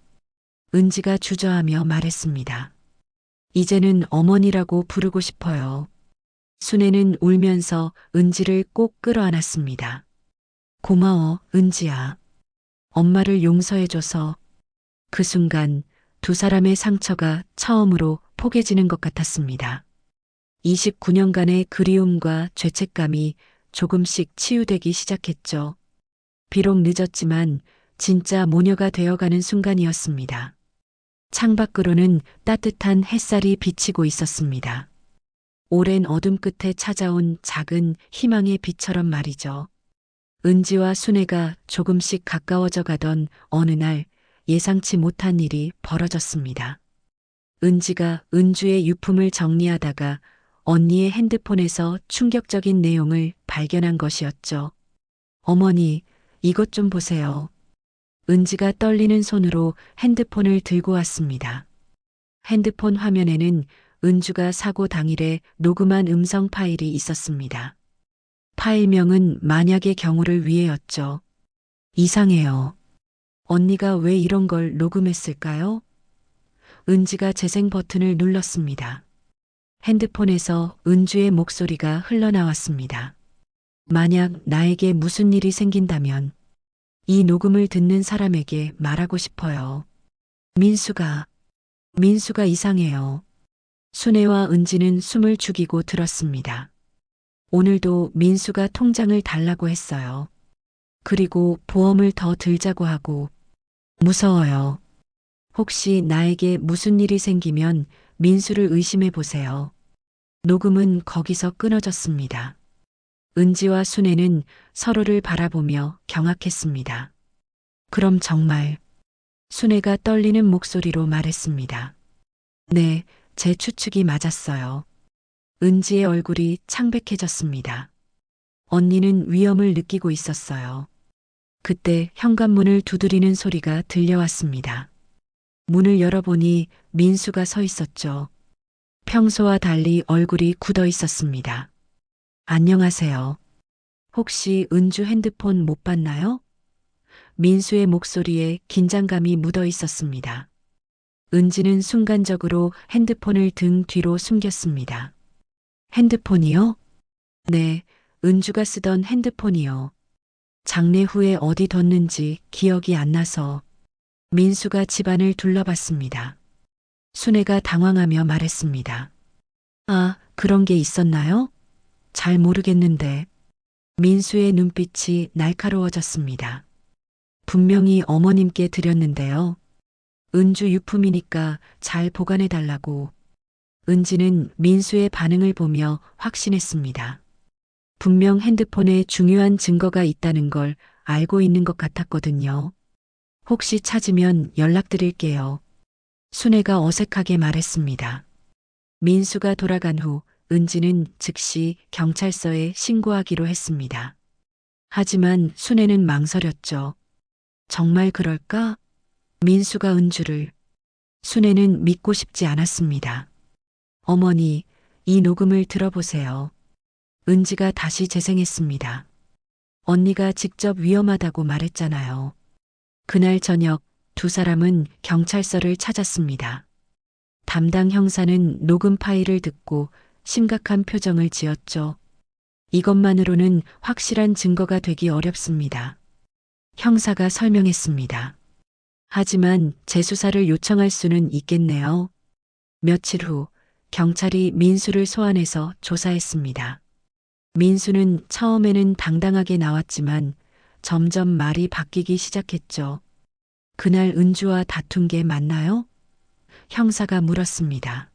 은지가 주저하며 말했습니다. 이제는 어머니라고 부르고 싶어요. 순애는 울면서 은지를 꼭 끌어안았습니다. 고마워, 은지야. 엄마를 용서해줘서. 그 순간 두 사람의 상처가 처음으로 포개지는 것 같았습니다. 29년간의 그리움과 죄책감이 조금씩 치유되기 시작했죠. 비록 늦었지만 진짜 모녀가 되어가는 순간이었습니다. 창밖으로는 따뜻한 햇살이 비치고 있었습니다. 오랜 어둠 끝에 찾아온 작은 희망의 빛처럼 말이죠. 은지와 순애가 조금씩 가까워져 가던 어느 날 예상치 못한 일이 벌어졌습니다. 은지가 은주의 유품을 정리하다가 언니의 핸드폰에서 충격적인 내용을 발견한 것이었죠. 어머니, 이것 좀 보세요. 은지가 떨리는 손으로 핸드폰을 들고 왔습니다. 핸드폰 화면에는 은주가 사고 당일에 녹음한 음성 파일이 있었습니다. 파일명은 만약의 경우를 위해였죠. 이상해요. 언니가 왜 이런 걸 녹음했을까요? 은지가 재생 버튼을 눌렀습니다. 핸드폰에서 은주의 목소리가 흘러나왔습니다. 만약 나에게 무슨 일이 생긴다면 이 녹음을 듣는 사람에게 말하고 싶어요. 민수가 이상해요. 순애와 은지는 숨을 죽이고 들었습니다. 오늘도 민수가 통장을 달라고 했어요. 그리고 보험을 더 들자고 하고. 무서워요. 혹시 나에게 무슨 일이 생기면 민수를 의심해 보세요. 녹음은 거기서 끊어졌습니다. 은지와 순애는 서로를 바라보며 경악했습니다. 그럼 정말. 순애가 떨리는 목소리로 말했습니다. 네, 제 추측이 맞았어요. 은지의 얼굴이 창백해졌습니다. 언니는 위험을 느끼고 있었어요. 그때 현관문을 두드리는 소리가 들려왔습니다. 문을 열어보니 민수가 서 있었죠. 평소와 달리 얼굴이 굳어 있었습니다. 안녕하세요. 혹시 은주 핸드폰 못 봤나요? 민수의 목소리에 긴장감이 묻어 있었습니다. 은지는 순간적으로 핸드폰을 등 뒤로 숨겼습니다. 핸드폰이요? 네, 은주가 쓰던 핸드폰이요. 장례 후에 어디 뒀는지 기억이 안 나서. 민수가 집안을 둘러봤습니다. 순애가 당황하며 말했습니다. 아, 그런 게 있었나요? 잘 모르겠는데. 민수의 눈빛이 날카로워졌습니다. 분명히 어머님께 드렸는데요. 은주 유품이니까 잘 보관해달라고. 은지는 민수의 반응을 보며 확신했습니다. 분명 핸드폰에 중요한 증거가 있다는 걸 알고 있는 것 같았거든요. 혹시 찾으면 연락드릴게요. 순애가 어색하게 말했습니다. 민수가 돌아간 후 은지는 즉시 경찰서에 신고하기로 했습니다. 하지만 순애는 망설였죠. 정말 그럴까? 민수가 은주를. 순애는 믿고 싶지 않았습니다. 어머니, 이 녹음을 들어보세요. 은지가 다시 재생했습니다. 언니가 직접 위험하다고 말했잖아요. 그날 저녁 두 사람은 경찰서를 찾았습니다. 담당 형사는 녹음 파일을 듣고 심각한 표정을 지었죠. 이것만으로는 확실한 증거가 되기 어렵습니다. 형사가 설명했습니다. 하지만 재수사를 요청할 수는 있겠네요. 며칠 후 경찰이 민수를 소환해서 조사했습니다. 민수는 처음에는 당당하게 나왔지만 점점 말이 바뀌기 시작했죠. 그날 은주와 다툰 게 맞나요? 형사가 물었습니다.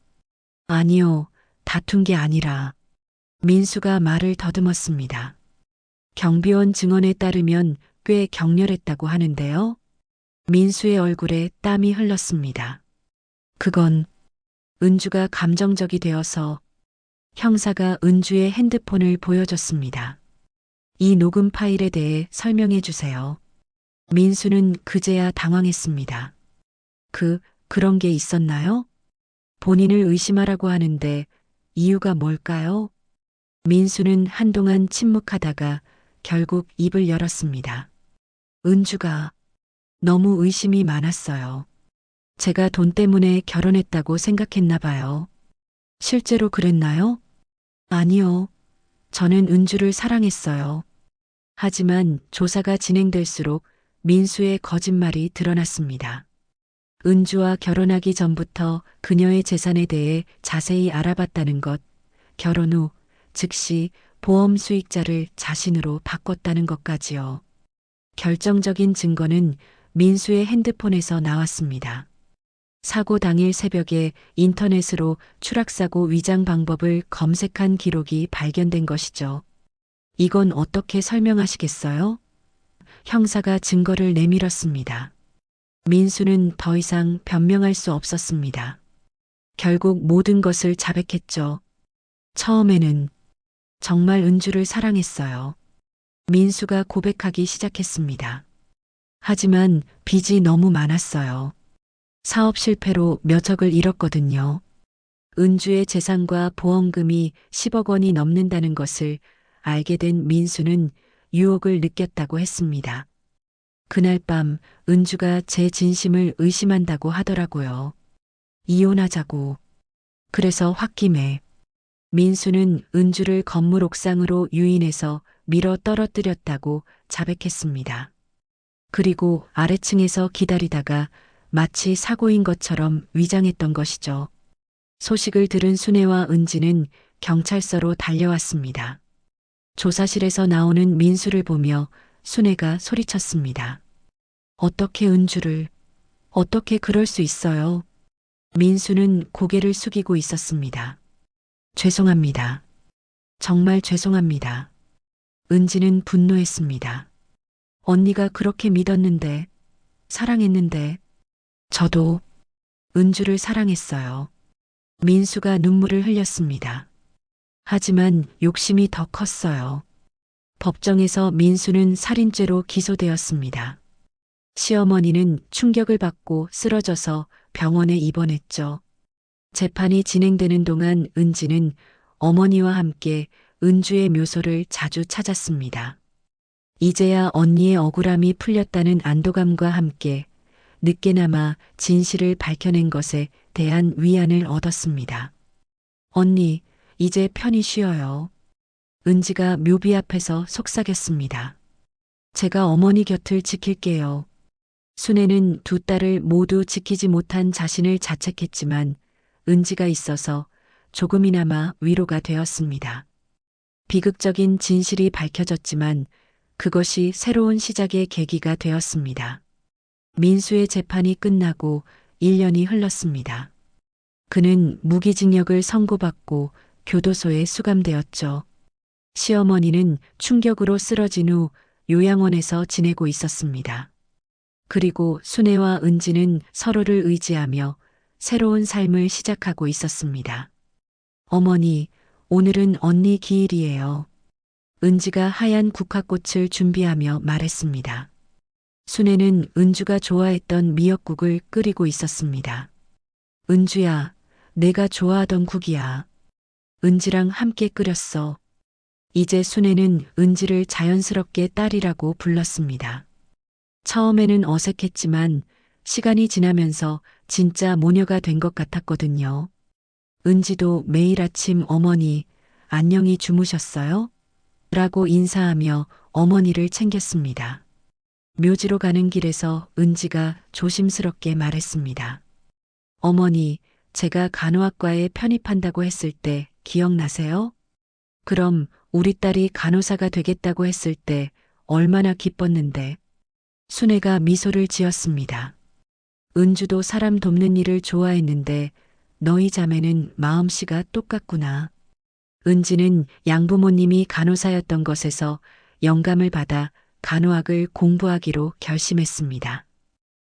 아니요, 다툰 게 아니라 민수가 말을 더듬었습니다. 경비원 증언에 따르면 꽤 격렬했다고 하는데요. 민수의 얼굴에 땀이 흘렀습니다. 그건 은주가 감정적이 되어서 형사가 은주의 핸드폰을 보여줬습니다. 이 녹음 파일에 대해 설명해 주세요. 민수는 그제야 당황했습니다. 그런 게 있었나요? 본인을 의심하라고 하는데 이유가 뭘까요? 민수는 한동안 침묵하다가 결국 입을 열었습니다. 은주가 너무 의심이 많았어요. 제가 돈 때문에 결혼했다고 생각했나 봐요. 실제로 그랬나요? 아니요. 저는 은주를 사랑했어요. 하지만 조사가 진행될수록 민수의 거짓말이 드러났습니다. 은주와 결혼하기 전부터 그녀의 재산에 대해 자세히 알아봤다는 것, 결혼 후 즉시 보험 수익자를 자신으로 바꿨다는 것까지요. 결정적인 증거는 민수의 핸드폰에서 나왔습니다. 사고 당일 새벽에 인터넷으로 추락사고 위장 방법을 검색한 기록이 발견된 것이죠. 이건 어떻게 설명하시겠어요? 형사가 증거를 내밀었습니다. 민수는 더 이상 변명할 수 없었습니다. 결국 모든 것을 자백했죠. 처음에는 정말 은주를 사랑했어요. 민수가 고백하기 시작했습니다. 하지만 빚이 너무 많았어요. 사업 실패로 몇 억을 잃었거든요. 은주의 재산과 보험금이 10억 원이 넘는다는 것을 알게 된 민수는 유혹을 느꼈다고 했습니다. 그날 밤 은주가 제 진심을 의심한다고 하더라고요. 이혼하자고. 그래서 홧김에 민수는 은주를 건물 옥상으로 유인해서 밀어 떨어뜨렸다고 자백했습니다. 그리고 아래층에서 기다리다가 마치 사고인 것처럼 위장했던 것이죠. 소식을 들은 순애와 은지는 경찰서로 달려왔습니다. 조사실에서 나오는 민수를 보며 순애가 소리쳤습니다. 어떻게 은주를, 어떻게 그럴 수 있어요? 민수는 고개를 숙이고 있었습니다. 죄송합니다. 정말 죄송합니다. 은지는 분노했습니다. 언니가 그렇게 믿었는데, 사랑했는데, 저도 은주를 사랑했어요. 민수가 눈물을 흘렸습니다. 하지만 욕심이 더 컸어요. 법정에서 민수는 살인죄로 기소되었습니다. 시어머니는 충격을 받고 쓰러져서 병원에 입원했죠. 재판이 진행되는 동안 은지는 어머니와 함께 은주의 묘소를 자주 찾았습니다. 이제야 언니의 억울함이 풀렸다는 안도감과 함께 늦게나마 진실을 밝혀낸 것에 대한 위안을 얻었습니다. 언니, 이제 편히 쉬어요. 은지가 묘비 앞에서 속삭였습니다. 제가 어머니 곁을 지킬게요. 순애는 두 딸을 모두 지키지 못한 자신을 자책했지만 은지가 있어서 조금이나마 위로가 되었습니다. 비극적인 진실이 밝혀졌지만 그것이 새로운 시작의 계기가 되었습니다. 민수의 재판이 끝나고 1년이 흘렀습니다. 그는 무기징역을 선고받고 교도소에 수감되었죠. 시어머니는 충격으로 쓰러진 후 요양원에서 지내고 있었습니다. 그리고 순애와 은지는 서로를 의지하며 새로운 삶을 시작하고 있었습니다. 어머니, 오늘은 언니 기일이에요. 은지가 하얀 국화꽃을 준비하며 말했습니다. 순애는 은주가 좋아했던 미역국을 끓이고 있었습니다. 은주야, 내가 좋아하던 국이야. 은지랑 함께 끓였어. 이제 순애는 은지를 자연스럽게 딸이라고 불렀습니다. 처음에는 어색했지만 시간이 지나면서 진짜 모녀가 된 것 같았거든요. 은지도 매일 아침 어머니, 안녕히 주무셨어요? 라고 인사하며 어머니를 챙겼습니다. 묘지로 가는 길에서 은지가 조심스럽게 말했습니다. 어머니, 제가 간호학과에 편입한다고 했을 때 기억나세요? 그럼 우리 딸이 간호사가 되겠다고 했을 때 얼마나 기뻤는데. 순애가 미소를 지었습니다. 은주도 사람 돕는 일을 좋아했는데 너희 자매는 마음씨가 똑같구나. 은지는 양부모님이 간호사였던 것에서 영감을 받아 간호학을 공부하기로 결심했습니다.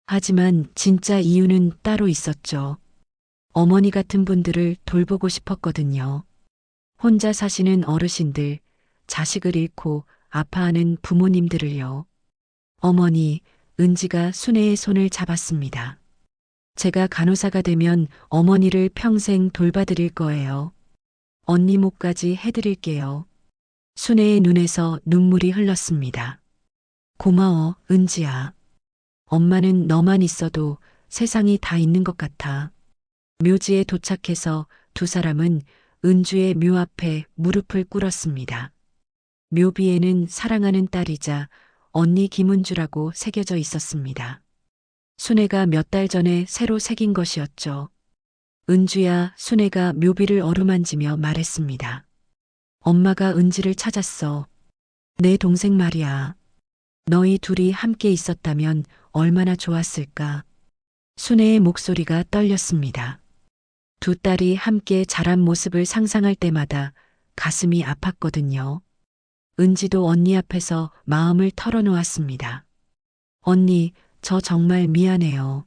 하지만 진짜 이유는 따로 있었죠. 어머니 같은 분들을 돌보고 싶었거든요. 혼자 사시는 어르신들, 자식을 잃고 아파하는 부모님들을요. 어머니, 은지가 순애의 손을 잡았습니다. 제가 간호사가 되면 어머니를 평생 돌봐드릴 거예요. 언니 목까지 해드릴게요. 순애의 눈에서 눈물이 흘렀습니다. 고마워, 은지야. 엄마는 너만 있어도 세상이 다 있는 것 같아. 묘지에 도착해서 두 사람은 은주의 묘 앞에 무릎을 꿇었습니다. 묘비에는 사랑하는 딸이자 언니 김은주라고 새겨져 있었습니다. 순애가 몇 달 전에 새로 새긴 것이었죠. 은주야, 순애가 묘비를 어루만지며 말했습니다. 엄마가 은지를 찾았어. 내 동생 말이야. 너희 둘이 함께 있었다면 얼마나 좋았을까. 순애의 목소리가 떨렸습니다. 두 딸이 함께 자란 모습을 상상할 때마다 가슴이 아팠거든요. 은지도 언니 앞에서 마음을 털어놓았습니다. 언니, 저 정말 미안해요.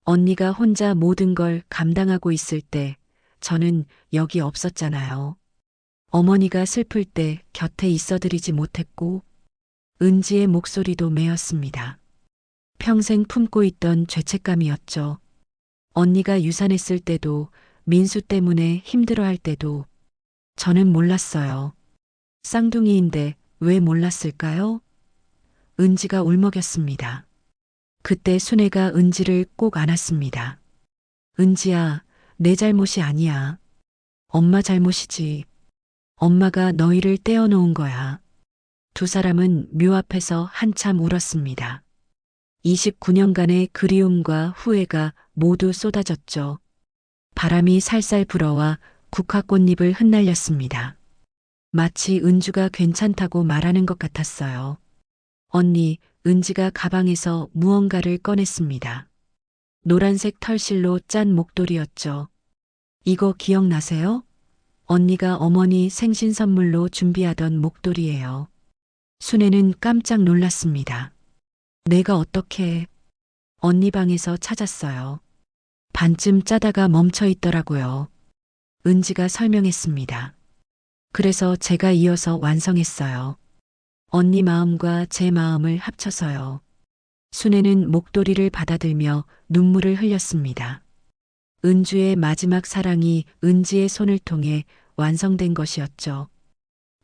언니가 혼자 모든 걸 감당하고 있을 때 저는 여기 없었잖아요. 어머니가 슬플 때 곁에 있어드리지 못했고, 은지의 목소리도 메었습니다. 평생 품고 있던 죄책감이었죠. 언니가 유산했을 때도, 민수 때문에 힘들어할 때도 저는 몰랐어요. 쌍둥이인데 왜 몰랐을까요? 은지가 울먹였습니다. 그때 순애가 은지를 꼭 안았습니다. 은지야, 내 잘못이 아니야. 엄마 잘못이지. 엄마가 너희를 떼어놓은 거야. 두 사람은 묘 앞에서 한참 울었습니다. 29년간의 그리움과 후회가 모두 쏟아졌죠. 바람이 살살 불어와 국화꽃잎을 흩날렸습니다. 마치 은주가 괜찮다고 말하는 것 같았어요. 언니, 은지가 가방에서 무언가를 꺼냈습니다. 노란색 털실로 짠 목도리였죠. 이거 기억나세요? 언니가 어머니 생신 선물로 준비하던 목도리예요. 순애는 깜짝 놀랐습니다. 내가 어떻게... 언니 방에서 찾았어요. 반쯤 짜다가 멈춰 있더라고요. 은지가 설명했습니다. 그래서 제가 이어서 완성했어요. 언니 마음과 제 마음을 합쳐서요. 순애는 목도리를 받아들며 눈물을 흘렸습니다. 은주의 마지막 사랑이 은지의 손을 통해 완성된 것이었죠.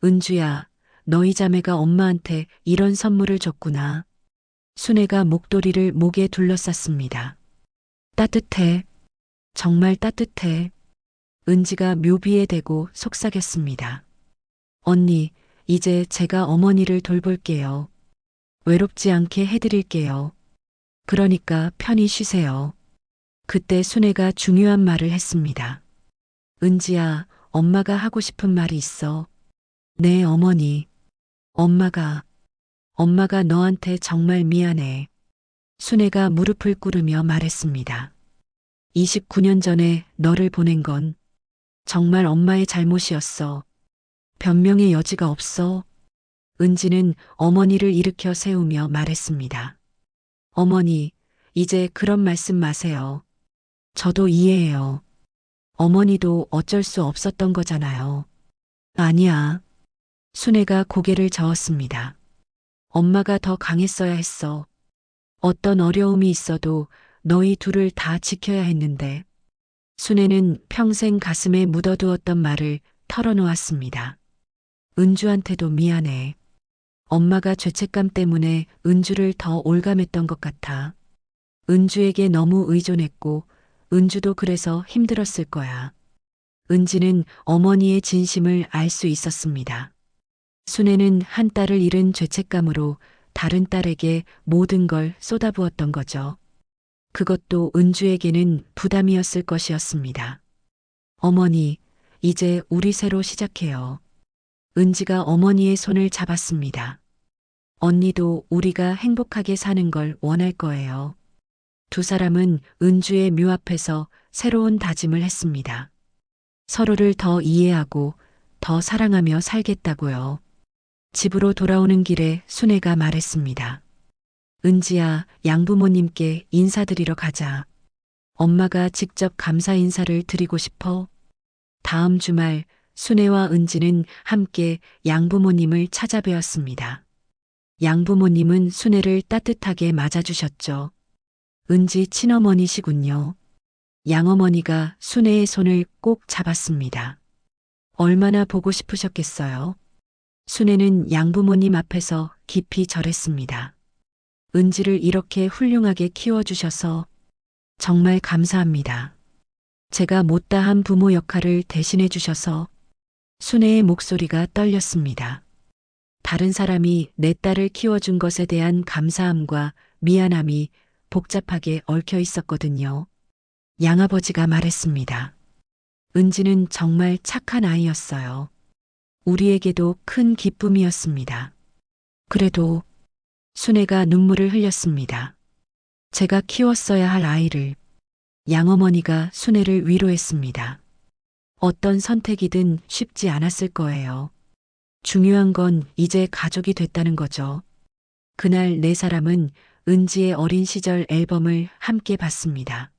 은주야, 너희 자매가 엄마한테 이런 선물을 줬구나. 순애가 목도리를 목에 둘러쌌습니다. 따뜻해. 정말 따뜻해. 은지가 묘비에 대고 속삭였습니다. 언니, 이제 제가 어머니를 돌볼게요. 외롭지 않게 해드릴게요. 그러니까 편히 쉬세요. 그때 순애가 중요한 말을 했습니다. 은지야, 엄마가 하고 싶은 말이 있어. 네, 어머니. 엄마가 너한테 정말 미안해. 순애가 무릎을 꿇으며 말했습니다. 29년 전에 너를 보낸 건 정말 엄마의 잘못이었어. 변명의 여지가 없어. 은지는 어머니를 일으켜 세우며 말했습니다. 어머니, 이제 그런 말씀 마세요. 저도 이해해요. 어머니도 어쩔 수 없었던 거잖아요. 아니야. 순애가 고개를 저었습니다. 엄마가 더 강했어야 했어. 어떤 어려움이 있어도 너희 둘을 다 지켜야 했는데. 순애는 평생 가슴에 묻어두었던 말을 털어놓았습니다. 은주한테도 미안해. 엄마가 죄책감 때문에 은주를 더 올감했던 것 같아. 은주에게 너무 의존했고 은주도 그래서 힘들었을 거야. 은지는 어머니의 진심을 알 수 있었습니다. 순애는 한 딸을 잃은 죄책감으로 다른 딸에게 모든 걸 쏟아부었던 거죠. 그것도 은주에게는 부담이었을 것이었습니다. 어머니, 이제 우리 새로 시작해요. 은지가 어머니의 손을 잡았습니다. 언니도 우리가 행복하게 사는 걸 원할 거예요. 두 사람은 은주의 묘 앞에서 새로운 다짐을 했습니다. 서로를 더 이해하고 더 사랑하며 살겠다고요. 집으로 돌아오는 길에 순애가 말했습니다. 은지야, 양부모님께 인사드리러 가자. 엄마가 직접 감사 인사를 드리고 싶어. 다음 주말 순애와 은지는 함께 양부모님을 찾아뵈었습니다. 양부모님은 순애를 따뜻하게 맞아주셨죠. 은지 친어머니시군요. 양어머니가 순애의 손을 꼭 잡았습니다. 얼마나 보고 싶으셨겠어요? 순애는 양부모님 앞에서 깊이 절했습니다. 은지를 이렇게 훌륭하게 키워주셔서 정말 감사합니다. 제가 못다한 부모 역할을 대신해 주셔서. 순애의 목소리가 떨렸습니다. 다른 사람이 내 딸을 키워준 것에 대한 감사함과 미안함이 복잡하게 얽혀 있었거든요. 양아버지가 말했습니다. 은지는 정말 착한 아이였어요. 우리에게도 큰 기쁨이었습니다. 그래도 순애가 눈물을 흘렸습니다. 제가 키웠어야 할 아이를. 양어머니가 순애를 위로했습니다. 어떤 선택이든 쉽지 않았을 거예요. 중요한 건 이제 가족이 됐다는 거죠. 그날 네 사람은 은지의 어린 시절 앨범을 함께 봤습니다.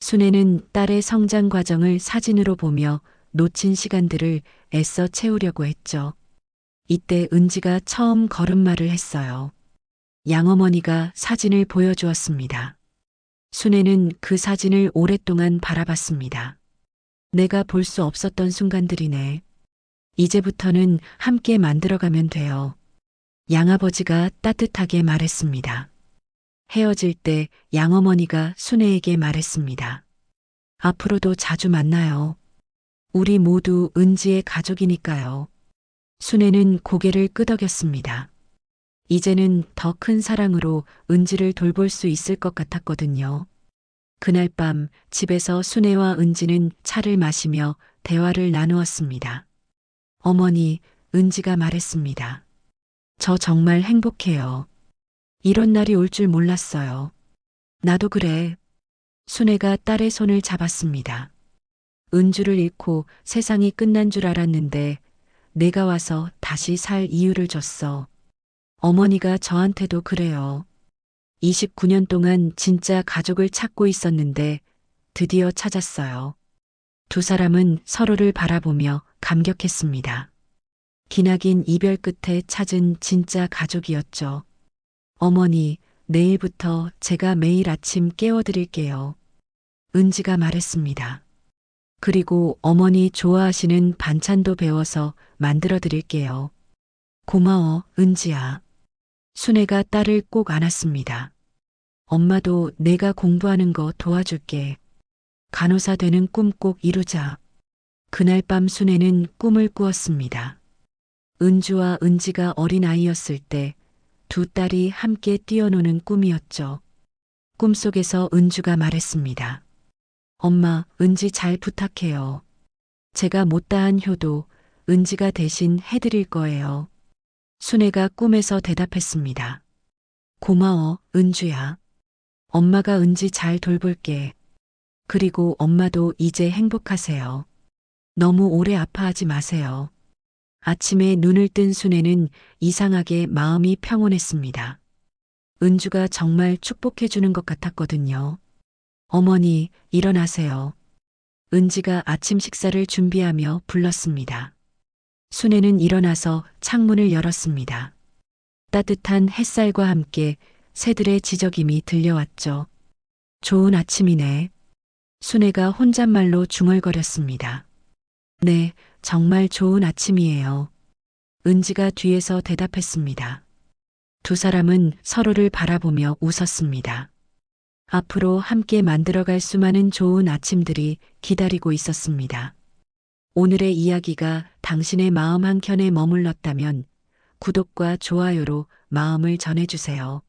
순애는 딸의 성장 과정을 사진으로 보며 놓친 시간들을 애써 채우려고 했죠. 이때 은지가 처음 걸음마를 했어요. 양어머니가 사진을 보여주었습니다. 순애는 그 사진을 오랫동안 바라봤습니다. 내가 볼 수 없었던 순간들이네. 이제부터는 함께 만들어가면 돼요. 양아버지가 따뜻하게 말했습니다. 헤어질 때 양어머니가 순애에게 말했습니다. 앞으로도 자주 만나요. 우리 모두 은지의 가족이니까요. 순애는 고개를 끄덕였습니다. 이제는 더 큰 사랑으로 은지를 돌볼 수 있을 것 같았거든요. 그날 밤 집에서 순애와 은지는 차를 마시며 대화를 나누었습니다. 어머니, 은지가 말했습니다. 저 정말 행복해요. 이런 날이 올 줄 몰랐어요. 나도 그래. 순애가 딸의 손을 잡았습니다. 은주를 잃고 세상이 끝난 줄 알았는데 내가 와서 다시 살 이유를 줬어. 어머니가 저한테도 그래요. 29년 동안 진짜 가족을 찾고 있었는데 드디어 찾았어요. 두 사람은 서로를 바라보며 감격했습니다. 기나긴 이별 끝에 찾은 진짜 가족이었죠. 어머니, 내일부터 제가 매일 아침 깨워드릴게요. 은지가 말했습니다. 그리고 어머니 좋아하시는 반찬도 배워서 만들어 드릴게요. 고마워, 은지야. 순애가 딸을 꼭 안았습니다. 엄마도 내가 공부하는 거 도와줄게. 간호사 되는 꿈 꼭 이루자. 그날 밤 순애는 꿈을 꾸었습니다. 은주와 은지가 어린아이였을 때 두 딸이 함께 뛰어노는 꿈이었죠. 꿈속에서 은주가 말했습니다. 엄마, 은지 잘 부탁해요. 제가 못다한 효도 은지가 대신 해드릴 거예요. 순애가 꿈에서 대답했습니다. 고마워, 은주야. 엄마가 은지 잘 돌볼게. 그리고 엄마도 이제 행복하세요. 너무 오래 아파하지 마세요. 아침에 눈을 뜬 순애는 이상하게 마음이 평온했습니다. 은주가 정말 축복해주는 것 같았거든요. 어머니, 일어나세요. 은지가 아침 식사를 준비하며 불렀습니다. 순애는 일어나서 창문을 열었습니다. 따뜻한 햇살과 함께 새들의 지저귀이 들려왔죠. 좋은 아침이네. 순애가 혼잣말로 중얼거렸습니다. 네, 정말 좋은 아침이에요. 은지가 뒤에서 대답했습니다. 두 사람은 서로를 바라보며 웃었습니다. 앞으로 함께 만들어갈 수많은 좋은 아침들이 기다리고 있었습니다. 오늘의 이야기가 당신의 마음 한켠에 머물렀다면 구독과 좋아요로 마음을 전해주세요.